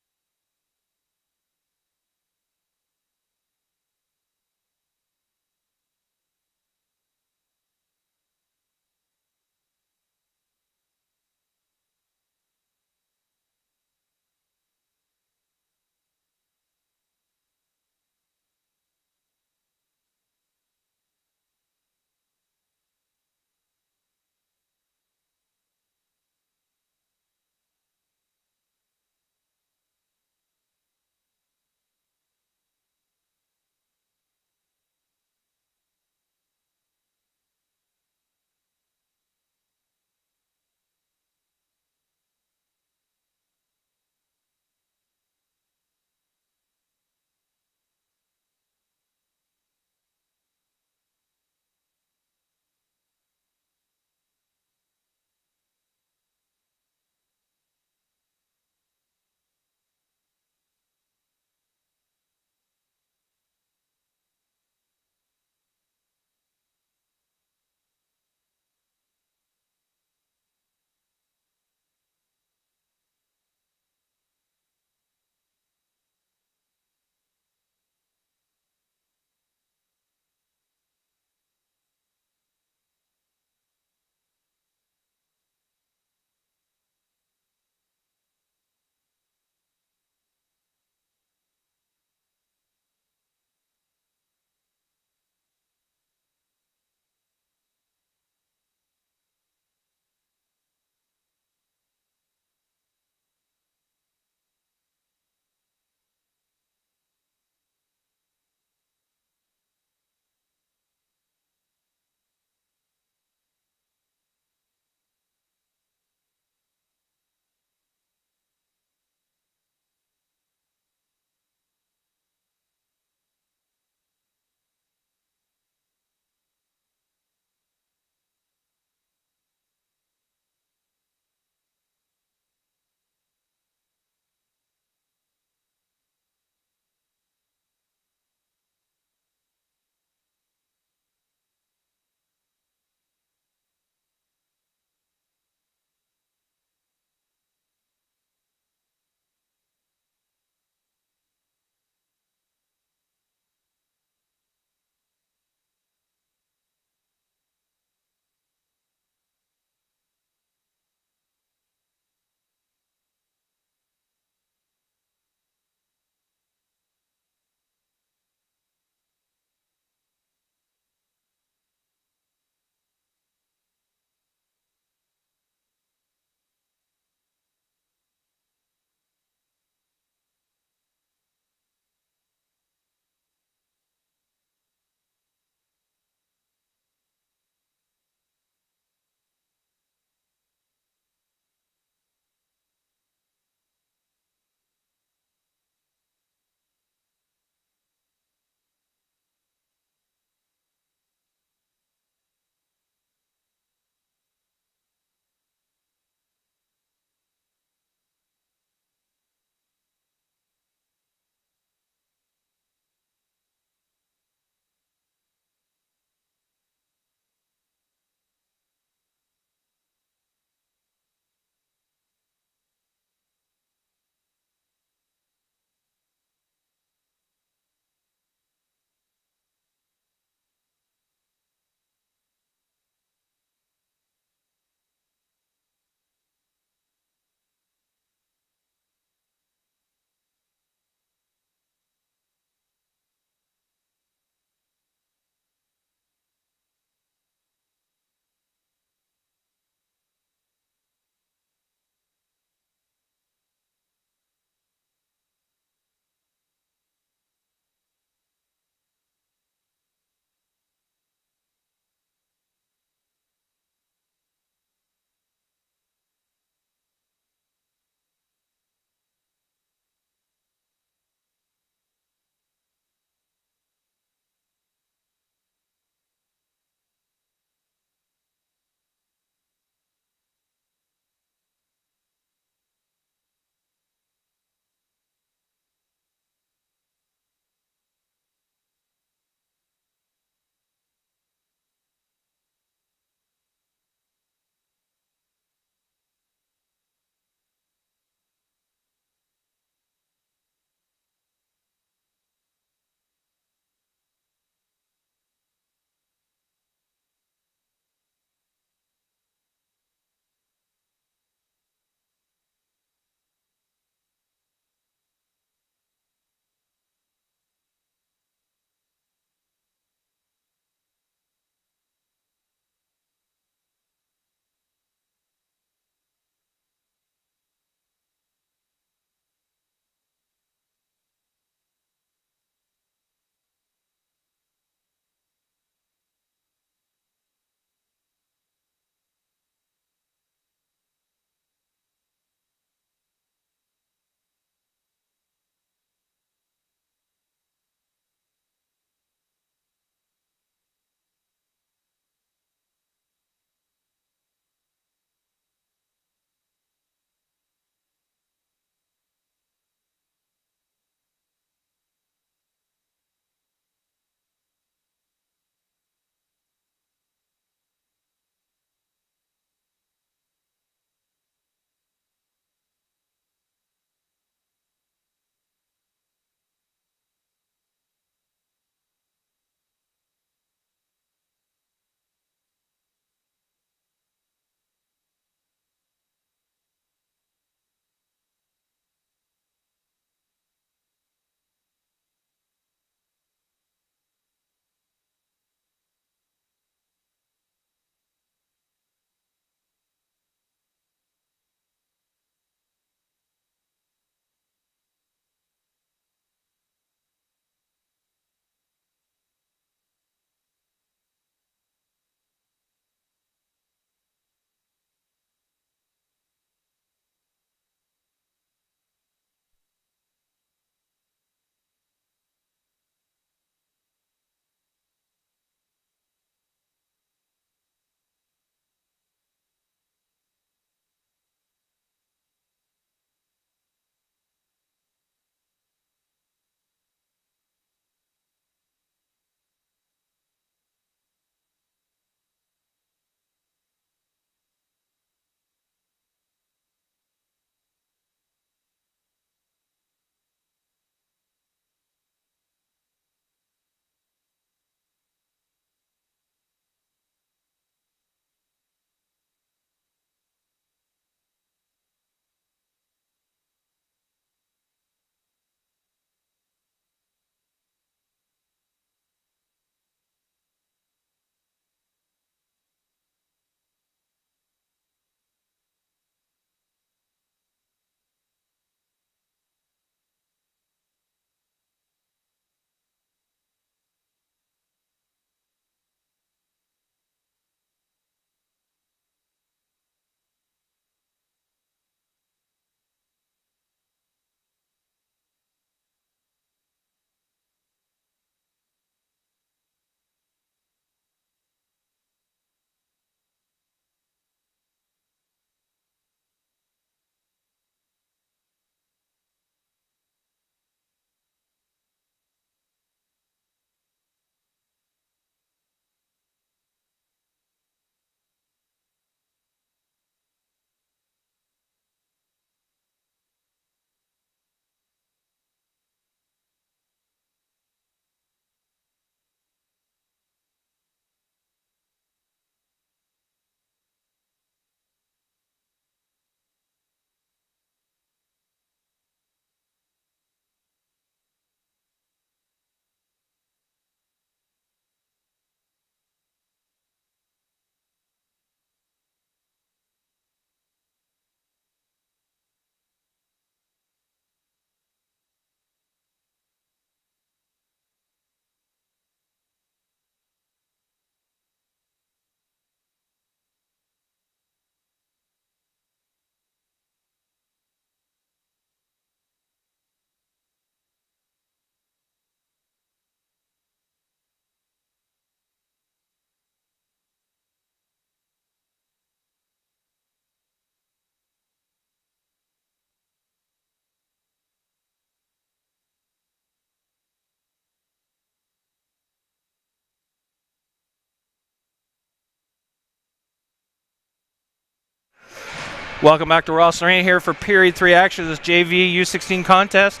Welcome back to Ross Lorraine here for Period 3 action of this JV U16 contest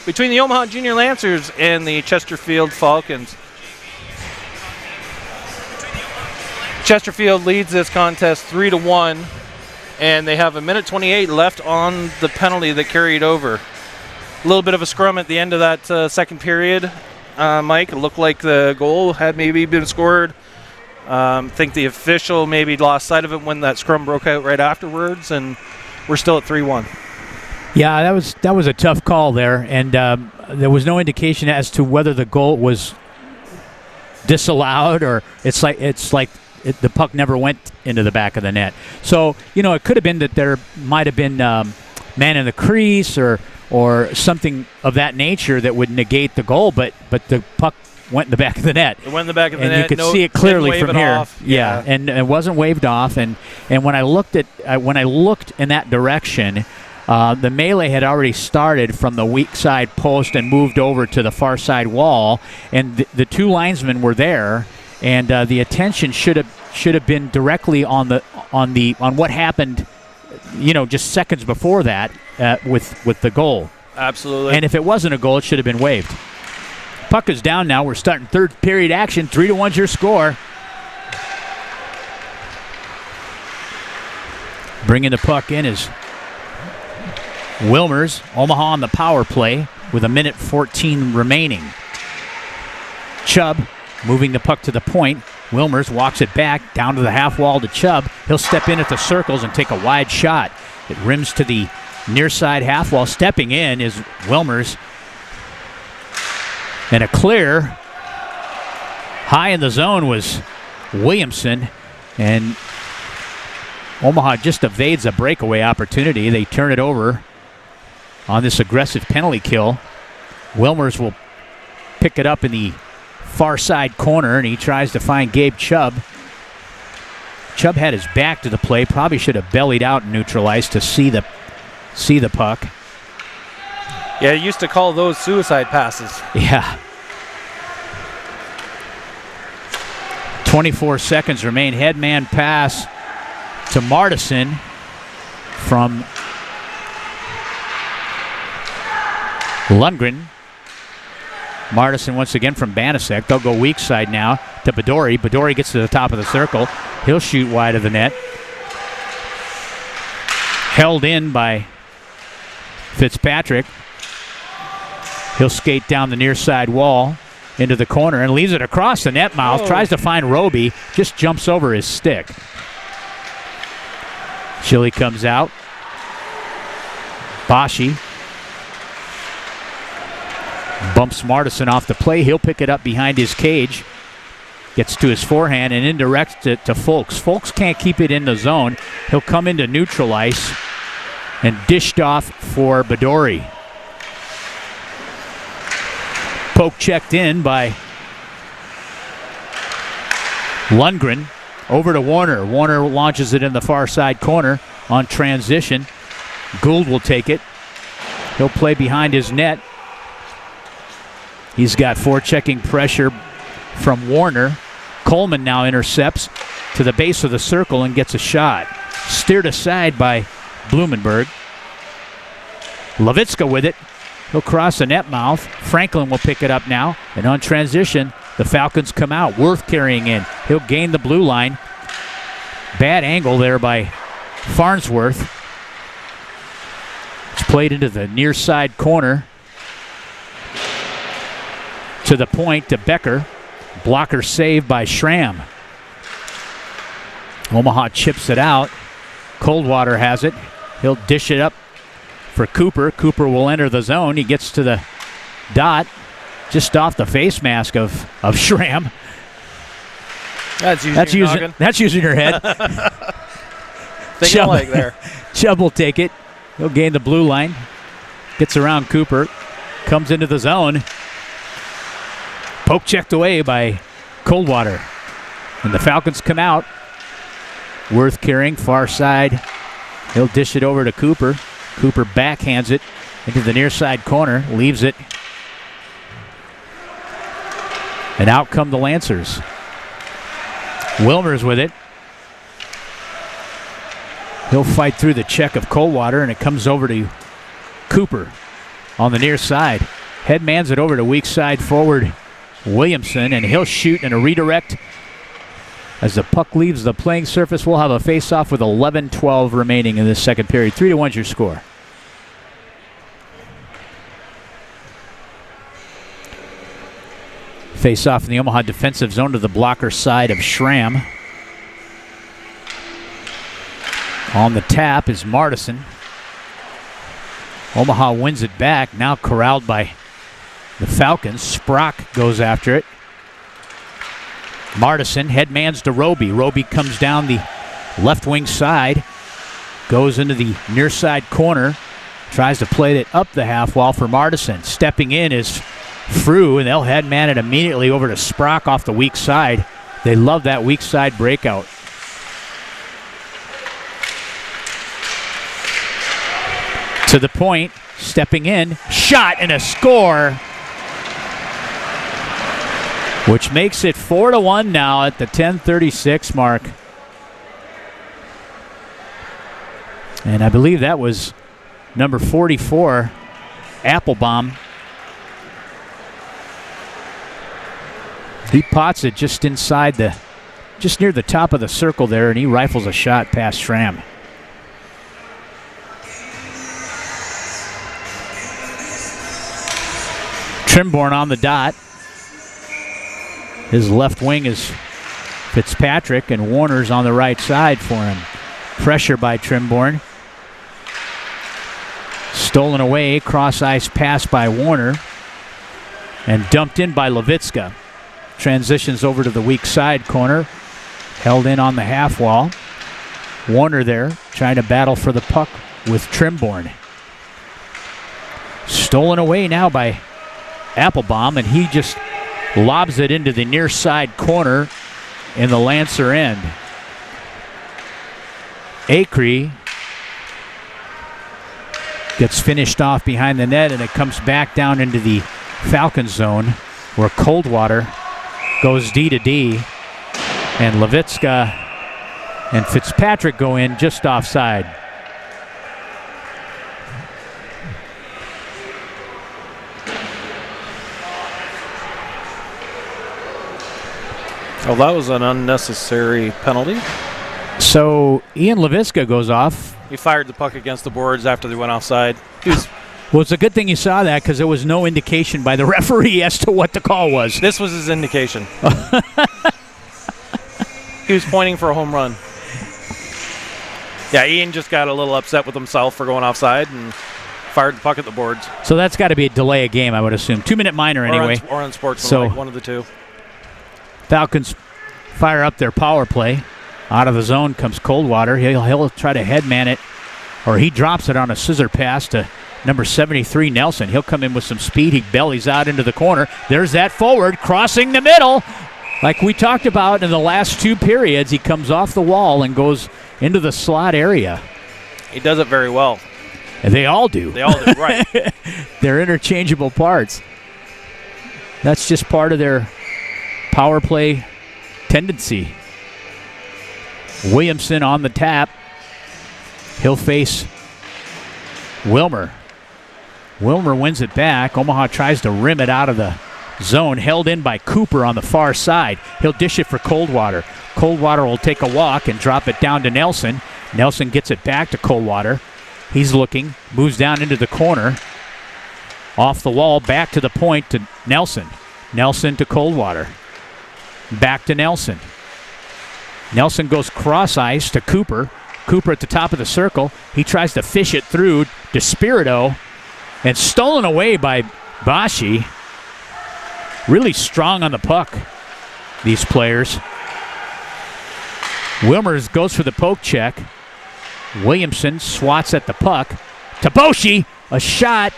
between the Omaha Junior Lancers and the Chesterfield Falcons. Chesterfield leads this contest 3-1, and they have 1:28 left on the penalty that carried over. A little bit of a scrum at the end of that second period, Mike. It looked like the goal had maybe been scored. I think the official maybe lost sight of it when that scrum broke out right afterwards, and we're still at 3-1. Yeah, that was a tough call there, and there was no indication as to whether the goal was disallowed or it's like the puck never went into the back of the net. So it could have been that there might have been man in the crease or something of that nature that would negate the goal, but the puck went in the back of the net. It went in the back of the net. And you could see it clearly from here. Off. Yeah, and it wasn't waved off. And when I looked in that direction, the melee had already started from the weak side post and moved over to the far side wall, and the two linesmen were there, and the attention should have been directly on what happened, just seconds before that with the goal. Absolutely. And if it wasn't a goal, it should have been waved. Puck is down now. We're starting third period action. 3-1's your score. Bringing the puck in is Wilmers. Omaha on the power play with 1:14 remaining. Chubb moving the puck to the point. Wilmers walks it back down to the half wall to Chubb. He'll step in at the circles and take a wide shot. It rims to the near side half wall. Stepping in is Wilmers. And a clear. High in the zone was Williamson. And Omaha just evades a breakaway opportunity. They turn it over on this aggressive penalty kill. Wilmers will pick it up in the far side corner, and he tries to find Gabe Chubb. Chubb had his back to the play. Probably should have bellied out and neutralized to see the puck. Yeah, he used to call those suicide passes. Yeah. 24 seconds remain. Headman pass to Martison from Lundgren. Martison once again from Banasek. They'll go weak side now to Badori. Badori gets to the top of the circle. He'll shoot wide of the net. Held in by Fitzpatrick. He'll skate down the near side wall into the corner and leaves it across the net mouth. Oh. Tries to find Roby. Just jumps over his stick. Chile comes out. Bashi bumps Martison off the play. He'll pick it up behind his cage. Gets to his forehand and indirects it to Folks. Folks can't keep it in the zone. He'll come into neutral ice and dished off for Badori. Poke checked in by Lundgren. Over to Warner. Warner launches it in the far side corner on transition. Gould will take it. He'll play behind his net. He's got forechecking pressure from Warner. Coleman now intercepts to the base of the circle and gets a shot. Steered aside by Blumenberg. Levitska with it. He'll cross the net mouth. Franklin will pick it up now. And on transition, the Falcons come out. Worth carrying in. He'll gain the blue line. Bad angle there by Farnsworth. It's played into the near side corner. To the point to Becker. Blocker save by Schramm. Omaha chips it out. Coldwater has it. He'll dish it up for Cooper. Cooper will enter the zone. He gets to the dot just off the face mask of Schramm. That's using your head. Chubb, like there. Chubb will take it. He'll gain the blue line. Gets around Cooper. Comes into the zone. Poke checked away by Coldwater. And the Falcons come out. Worth carrying far side. He'll dish it over to Cooper. Cooper backhands it into the near side corner. Leaves it. And out come the Lancers. Wilmers with it. He'll fight through the check of Coldwater, and it comes over to Cooper on the near side. Headmans it over to weak side forward Williamson, and he'll shoot in a redirect. As the puck leaves the playing surface, we'll have a face-off with 11-12 remaining in this second period. 3-1 is your score. Face-off in the Omaha defensive zone to the blocker side of Schramm. On the tap is Martison. Omaha wins it back, now corralled by the Falcons. Sprock goes after it. Martison, headmans to Roby. Roby comes down the left wing side, goes into the near side corner, tries to play it up the half wall for Martison. Stepping in is Frew, and they'll headman it immediately over to Sprock off the weak side. They love that weak side breakout. To the point, stepping in, shot and a score, which makes it 4-1 now at the 10:36 mark. And I believe that was number 44, Applebaum. He pots it just near the top of the circle there, and he rifles a shot past Schramm. Trimborn on the dot. His left wing is Fitzpatrick, and Warner's on the right side for him. Pressure by Trimborn. Stolen away, cross-ice pass by Warner, and dumped in by Levitska. Transitions over to the weak side corner. Held in on the half wall. Warner there, trying to battle for the puck with Trimborn. Stolen away now by Applebaum, and he just lobs it into the near side corner in the Lancer end. Acree gets finished off behind the net, and it comes back down into the Falcon zone where Coldwater goes D to D, and Levitska and Fitzpatrick go in just offside. Oh, that was an unnecessary penalty. So Ian Levitska goes off. He fired the puck against the boards after they went offside. Well, it's a good thing you saw that, because there was no indication by the referee as to what the call was. This was his indication. He was pointing for a home run. Yeah, Ian just got a little upset with himself for going offside and fired the puck at the boards. So that's got to be a delay of game, I would assume. 2-minute minor anyway. Or on sportsmanlike, one of the two. Falcons fire up their power play. Out of the zone comes Coldwater. He'll try to headman it, or he drops it on a scissor pass to number 73, Nelson. He'll come in with some speed. He bellies out into the corner. There's that forward crossing the middle. Like we talked about in the last two periods, he comes off the wall and goes into the slot area. He does it very well. And they all do. They all do, right. They're interchangeable parts. That's just part of their power play tendency. Williamson on the tap. He'll face Wilmer. Wilmer wins it back. Omaha tries to rim it out of the zone. Held in by Cooper on the far side. He'll dish it for Coldwater. Coldwater will take a walk and drop it down to Nelson. Nelson gets it back to Coldwater. He's looking. Moves down into the corner. Off the wall. Back to the point to Nelson. Nelson to Coldwater. Back to Nelson. Nelson goes cross ice to Cooper. Cooper at the top of the circle. He tries to fish it through to Spirito, and stolen away by Bashi. Really strong on the puck, these players. Wilmers goes for the poke check. Williamson swats at the puck. To Boshi, a shot.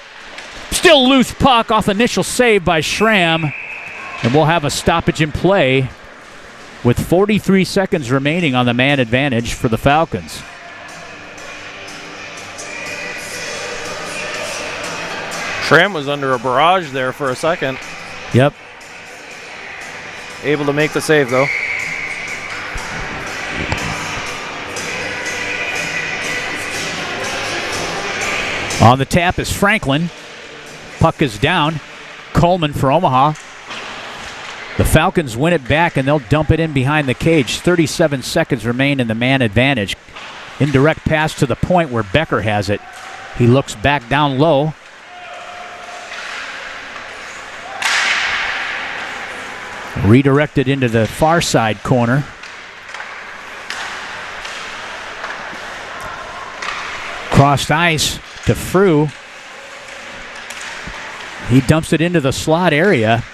Still loose puck off initial save by Schramm. And we'll have a stoppage in play with 43 seconds remaining on the man advantage for the Falcons. Schramm was under a barrage there for a second. Yep. Able to make the save, though. On the tap is Franklin. Puck is down. Coleman for Omaha. The Falcons win it back, and they'll dump it in behind the cage. 37 seconds remain in the man advantage. Indirect pass to the point where Becker has it. He looks back down low. Redirected into the far side corner. Crossed ice to Frew. He dumps it into the slot area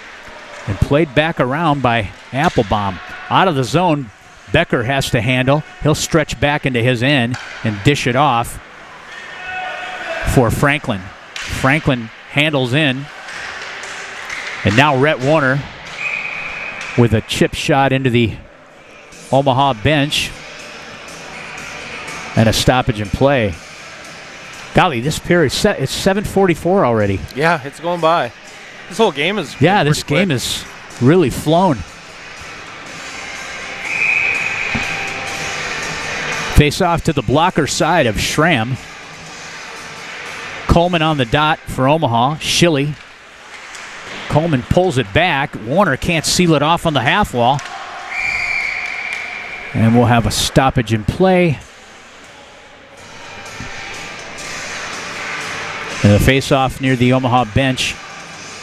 and played back around by Applebaum. Out of the zone, Becker has to handle. He'll stretch back into his end and dish it off for Franklin. Franklin handles in. And now Rhett Warner with a chip shot into the Omaha bench. And a stoppage in play. Golly, this period, it's 7:44 already. Yeah, it's going by. This whole game is this game is really flown. Face off to the blocker side of Schramm. Coleman on the dot for Omaha. Schilly. Coleman pulls it back. Warner can't seal it off on the half wall. And we'll have a stoppage in play. And a face-off near the Omaha bench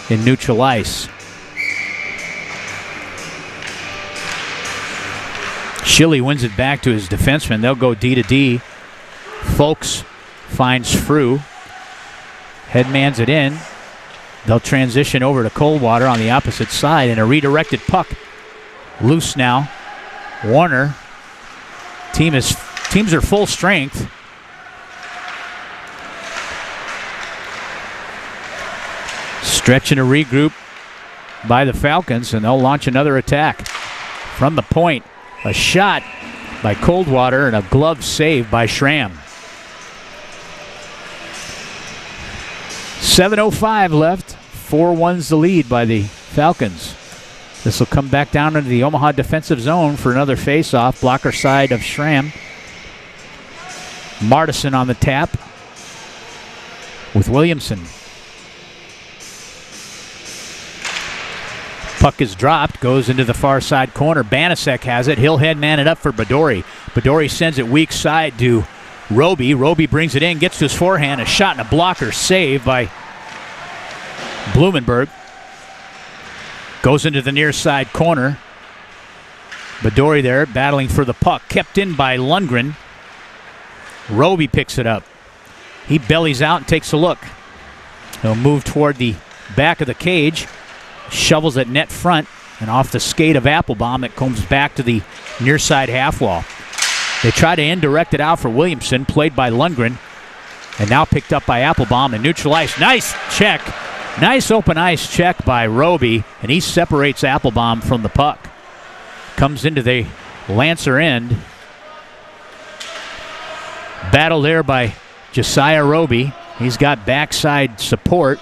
in neutral ice. Schilly wins it back to his defenseman. They'll go D to D. Folks finds Frew. Headmans it in. They'll transition over to Coldwater on the opposite side, and a redirected puck. Loose now. Warner. Teams are full strength. Stretch and a regroup by the Falcons, and they'll launch another attack. From the point, a shot by Coldwater and a glove save by Schramm. 7:05 left. 4-1's the lead by the Falcons. This will come back down into the Omaha defensive zone for another face-off. Blocker side of Schramm. Martison on the tap with Williamson. Puck is dropped, goes into the far side corner. Banasek has it. He'll headman it up for Badori. Badori sends it weak side to Roby. Roby brings it in, gets to his forehand. A shot and a blocker save by Blumenberg. Goes into the near side corner. Badori there battling for the puck. Kept in by Lundgren. Roby picks it up. He bellies out and takes a look. He'll move toward the back of the cage. Shovels it net front and off the skate of Applebaum. It comes back to the near side half wall. They try to indirect it out for Williamson, played by Lundgren, and now picked up by Applebaum and neutral ice. Nice check. Nice open ice check by Roby, and he separates Applebaum from the puck. Comes into the Lancer end. Battle there by Josiah Roby. He's got backside support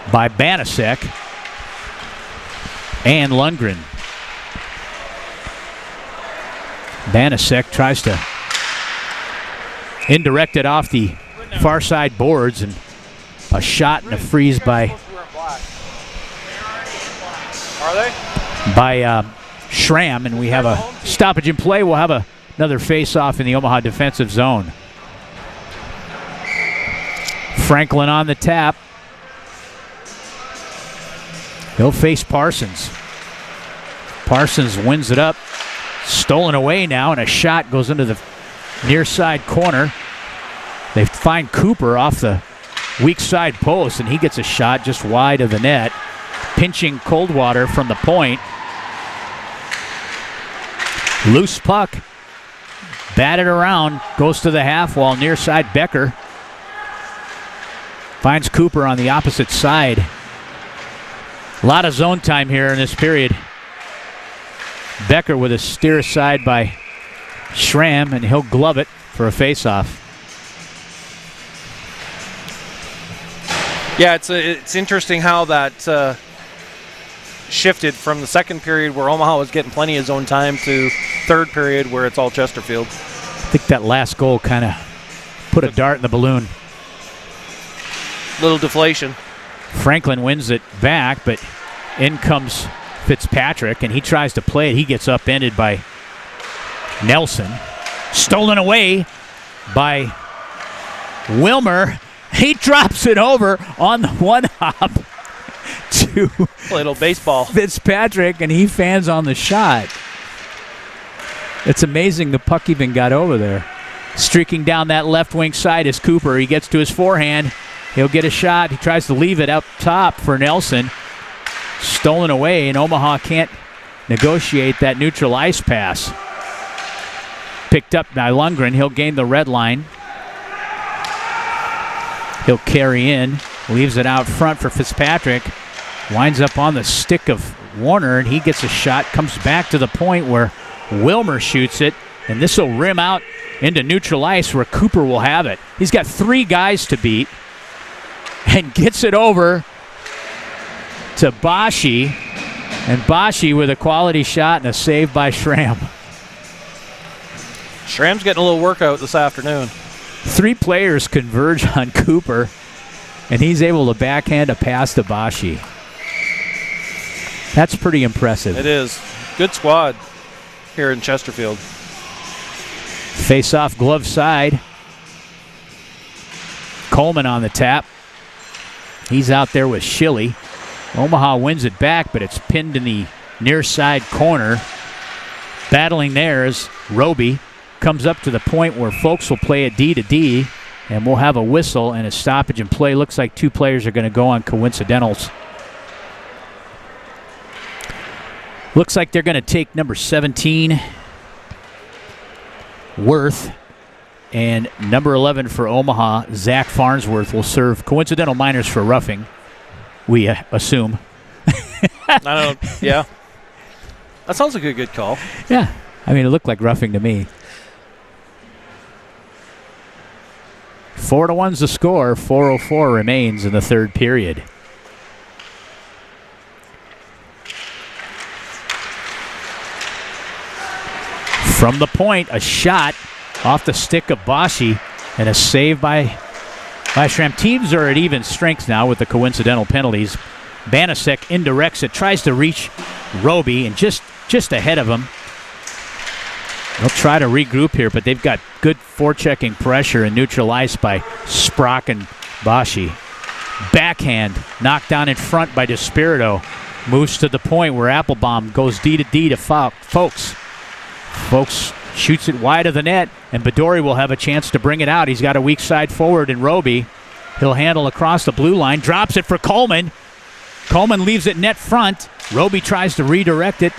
by Banasek and Lundgren. Banasek tries to indirect it off the far side boards, and a shot and a freeze by Schramm, and we have a stoppage in play. We'll have another face-off in the Omaha defensive zone. Franklin on the tap. He'll face Parsons. Parsons wins it up. Stolen away now, and a shot goes into the near side corner. They find Cooper off the weak side post, and he gets a shot just wide of the net. Pinching Coldwater from the point. Loose puck. Batted around. Goes to the half wall. Near side Becker. Finds Cooper on the opposite side. A lot of zone time here in this period. Becker with a steer aside by Schramm, and he'll glove it for a faceoff. Yeah, it's interesting how that shifted from the second period where Omaha was getting plenty of zone time to third period where it's all Chesterfield. I think that last goal kind of put a dart in the balloon. Little deflation. Franklin wins it back, but in comes Fitzpatrick, and he tries to play it. He gets upended by Nelson. Stolen away by Wilmer. He drops it over on the one hop to little baseball. Fitzpatrick, and he fans on the shot. It's amazing the puck even got over there. Streaking down that left wing side is Cooper. He gets to his forehand. He'll get a shot. He tries to leave it up top for Nelson. Stolen away, and Omaha can't negotiate that neutral ice pass. Picked up by Lundgren. He'll gain the red line. He'll carry in. Leaves it out front for Fitzpatrick. Winds up on the stick of Warner, and he gets a shot. Comes back to the point where Wilmer shoots it, and this will rim out into neutral ice where Cooper will have it. He's got 3 guys to beat and gets it over to Bashi, and Bashi with a quality shot and a save by Schramm. Schramm's getting a little workout this afternoon. 3 players converge on Cooper, and he's able to backhand a pass to Bashi. That's pretty impressive. It is. Good squad here in Chesterfield. Face-off glove side. Coleman on the tap. He's out there with Schilly. Omaha wins it back, but it's pinned in the near side corner. Battling there is Roby. Comes up to the point where folks will play a D to D, and we'll have a whistle and a stoppage in play. Looks like 2 players are going to go on coincidentals. Looks like they're going to take number 17, Worth, and number 11 for Omaha, Zach Farnsworth, will serve coincidental minors for roughing, we assume. I don't know. Yeah. That sounds like a good call. Yeah. I mean, it looked like roughing to me. 4-1's the score. 4:04 remains in the third period. From the point, a shot off the stick of Bashi and a save by Schramm. Teams are at even strength now with the coincidental penalties. Banasek indirects it, tries to reach Roby, and just ahead of him. They'll try to regroup here, but they've got good forechecking pressure and neutral ice by Sprock and Bashi. Backhand knocked down in front by Despirito. Moves to the point where Applebaum goes D to D to Folks. Folks shoots it wide of the net, and Badori will have a chance to bring it out. He's got a weak side forward in Roby. He'll handle across the blue line, drops it for Coleman. Coleman leaves it net front. Roby tries to redirect it,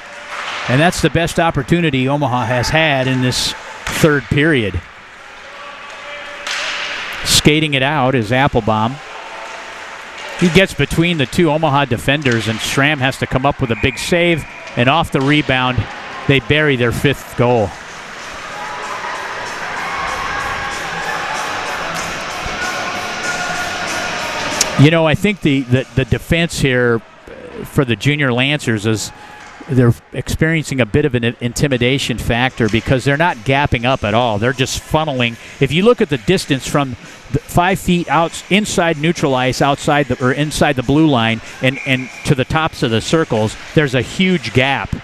and that's the best opportunity Omaha has had in this third period. Skating it out is Applebaum. He gets between the 2 Omaha defenders, and Schramm has to come up with a big save, and off the rebound, they bury their 5th goal. You know, I think the defense here for the junior Lancers is they're experiencing a bit of an intimidation factor because they're not gapping up at all. They're just funneling. If you look at the distance from 5 feet out inside neutral ice, inside the blue line, and to the tops of the circles, there's a huge gap.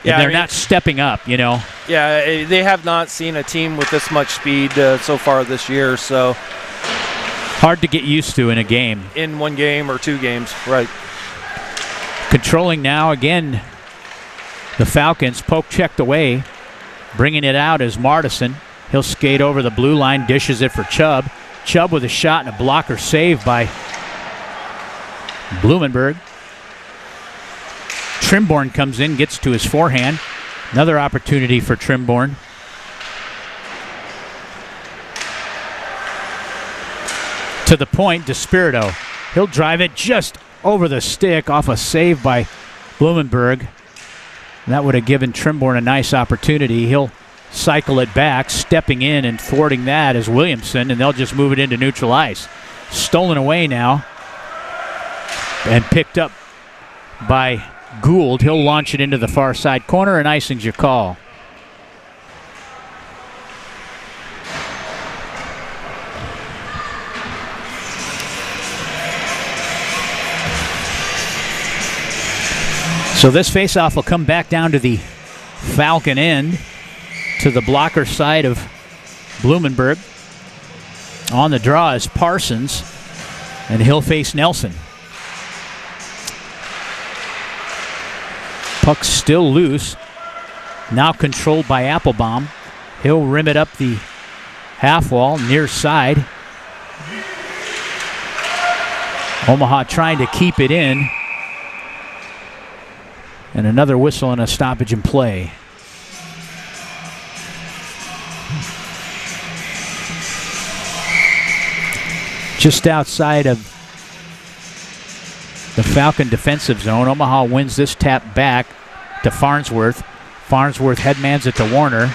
Yeah, they're not stepping up, you know. Yeah, they have not seen a team with this much speed so far this year, so hard to get used to in a game. In 1 game or 2 games, right. Controlling now again, the Falcons. Poke checked away. Bringing it out is Martison. He'll skate over the blue line, dishes it for Chubb. Chubb with a shot and a blocker save by Blumenberg. Trimborn comes in, gets to his forehand. Another opportunity for Trimborn. To the point, Despirito. He'll drive it just over the stick off a save by Blumenberg. That would have given Trimborn a nice opportunity. He'll cycle it back. Stepping in and thwarting that is Williamson, and they'll just move it into neutral ice. Stolen away now and picked up by Gould. He'll launch it into the far side corner, and icing's your call. So this faceoff will come back down to the Falcon end, to the blocker side of Blumenberg. On the draw is Parsons, and he'll face Nelson. Puck still loose, now controlled by Applebaum. He'll rim it up the half wall, near side. Omaha trying to keep it in. And another whistle and a stoppage in play. Just outside of the Falcon defensive zone, Omaha wins this tap back to Farnsworth. Farnsworth headmans it to Warner.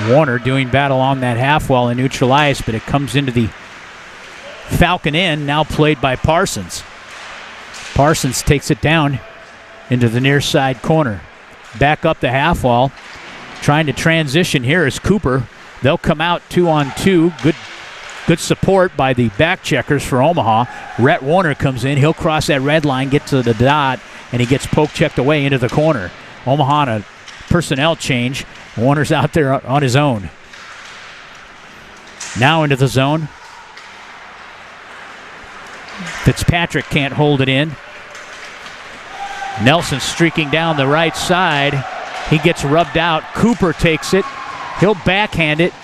Warner doing battle on that half wall and neutral ice, but it comes into the Falcon end, now played by Parsons. Parsons takes it down into the near side corner. Back up the half wall. Trying to transition here is Cooper. They'll come out 2-on-2. Good support by the back checkers for Omaha. Rhett Warner comes in. He'll cross that red line, get to the dot, and he gets poke checked away into the corner. Omaha on a personnel change. Warner's out there on his own. Now into the zone. Fitzpatrick can't hold it in. Nelson streaking down the right side. He gets rubbed out. Cooper takes it. He'll backhand it.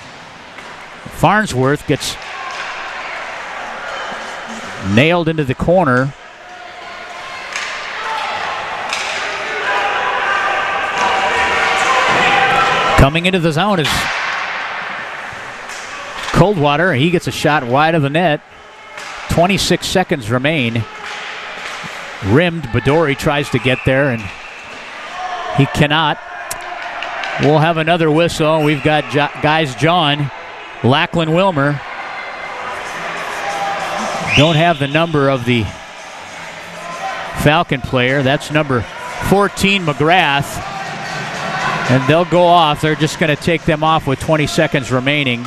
Farnsworth gets nailed into the corner. Coming into the zone is Coldwater. He gets a shot wide of the net. 26 seconds remain. Rimmed. Badori tries to get there, and he cannot. We'll have another whistle. We've got guys John, Lachlan Wilmer. Don't have the number of the Falcon player. That's number 14, McGrath. And they'll go off. They're just going to take them off with 20 seconds remaining.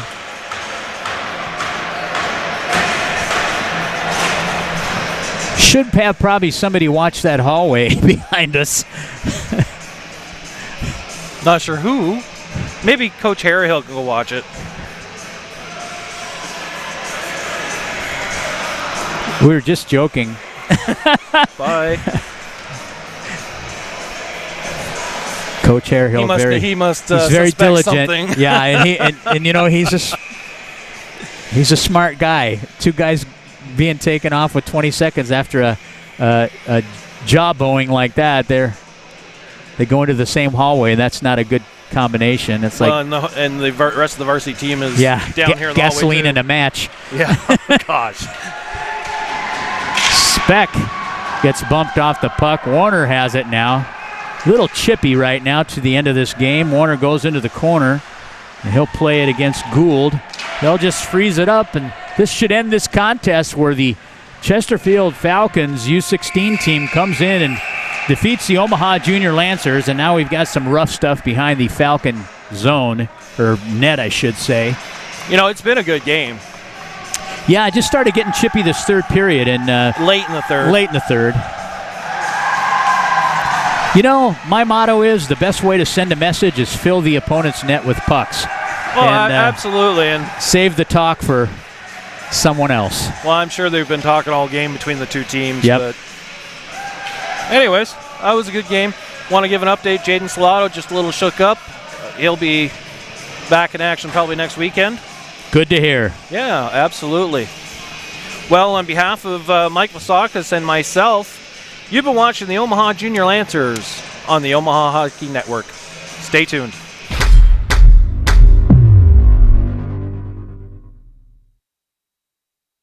Should have probably somebody watch that hallway behind us. Not sure who. Maybe Coach Harrihill can go watch it. We were just joking. Bye. Coach Harrihill, he must he's very diligent. Something. Yeah, and you know he's a smart guy. Two guys being taken off with 20 seconds after a jawbone like that, they go into the same hallway, and that's not a good combination. It's like and the rest of the varsity team is down here in the gasoline hallway in a match. Yeah, gosh. Speck gets bumped off the puck. Warner has it now. Little chippy right now to the end of this game. Warner goes into the corner, and he'll play it against Gould. They'll just freeze it up, and this should end this contest where the Chesterfield Falcons U16 team comes in and defeats the Omaha Junior Lancers, and now we've got some rough stuff behind the Falcon zone, or net, I should say. You know, it's been a good game. Yeah, it just started getting chippy this third period, and late in the third. You know, my motto is the best way to send a message is fill the opponent's net with pucks. Oh, absolutely. And save the talk for someone else. Well, I'm sure they've been talking all game between the two teams. Yep. But anyways, that was a good game. Want to give an update. Jaden Salato just a little shook up. He'll be back in action probably next weekend. Good to hear. Yeah, absolutely. Well, on behalf of Mike Vasakis and myself, you've been watching the Omaha Junior Lancers on the Omaha Hockey Network. Stay tuned.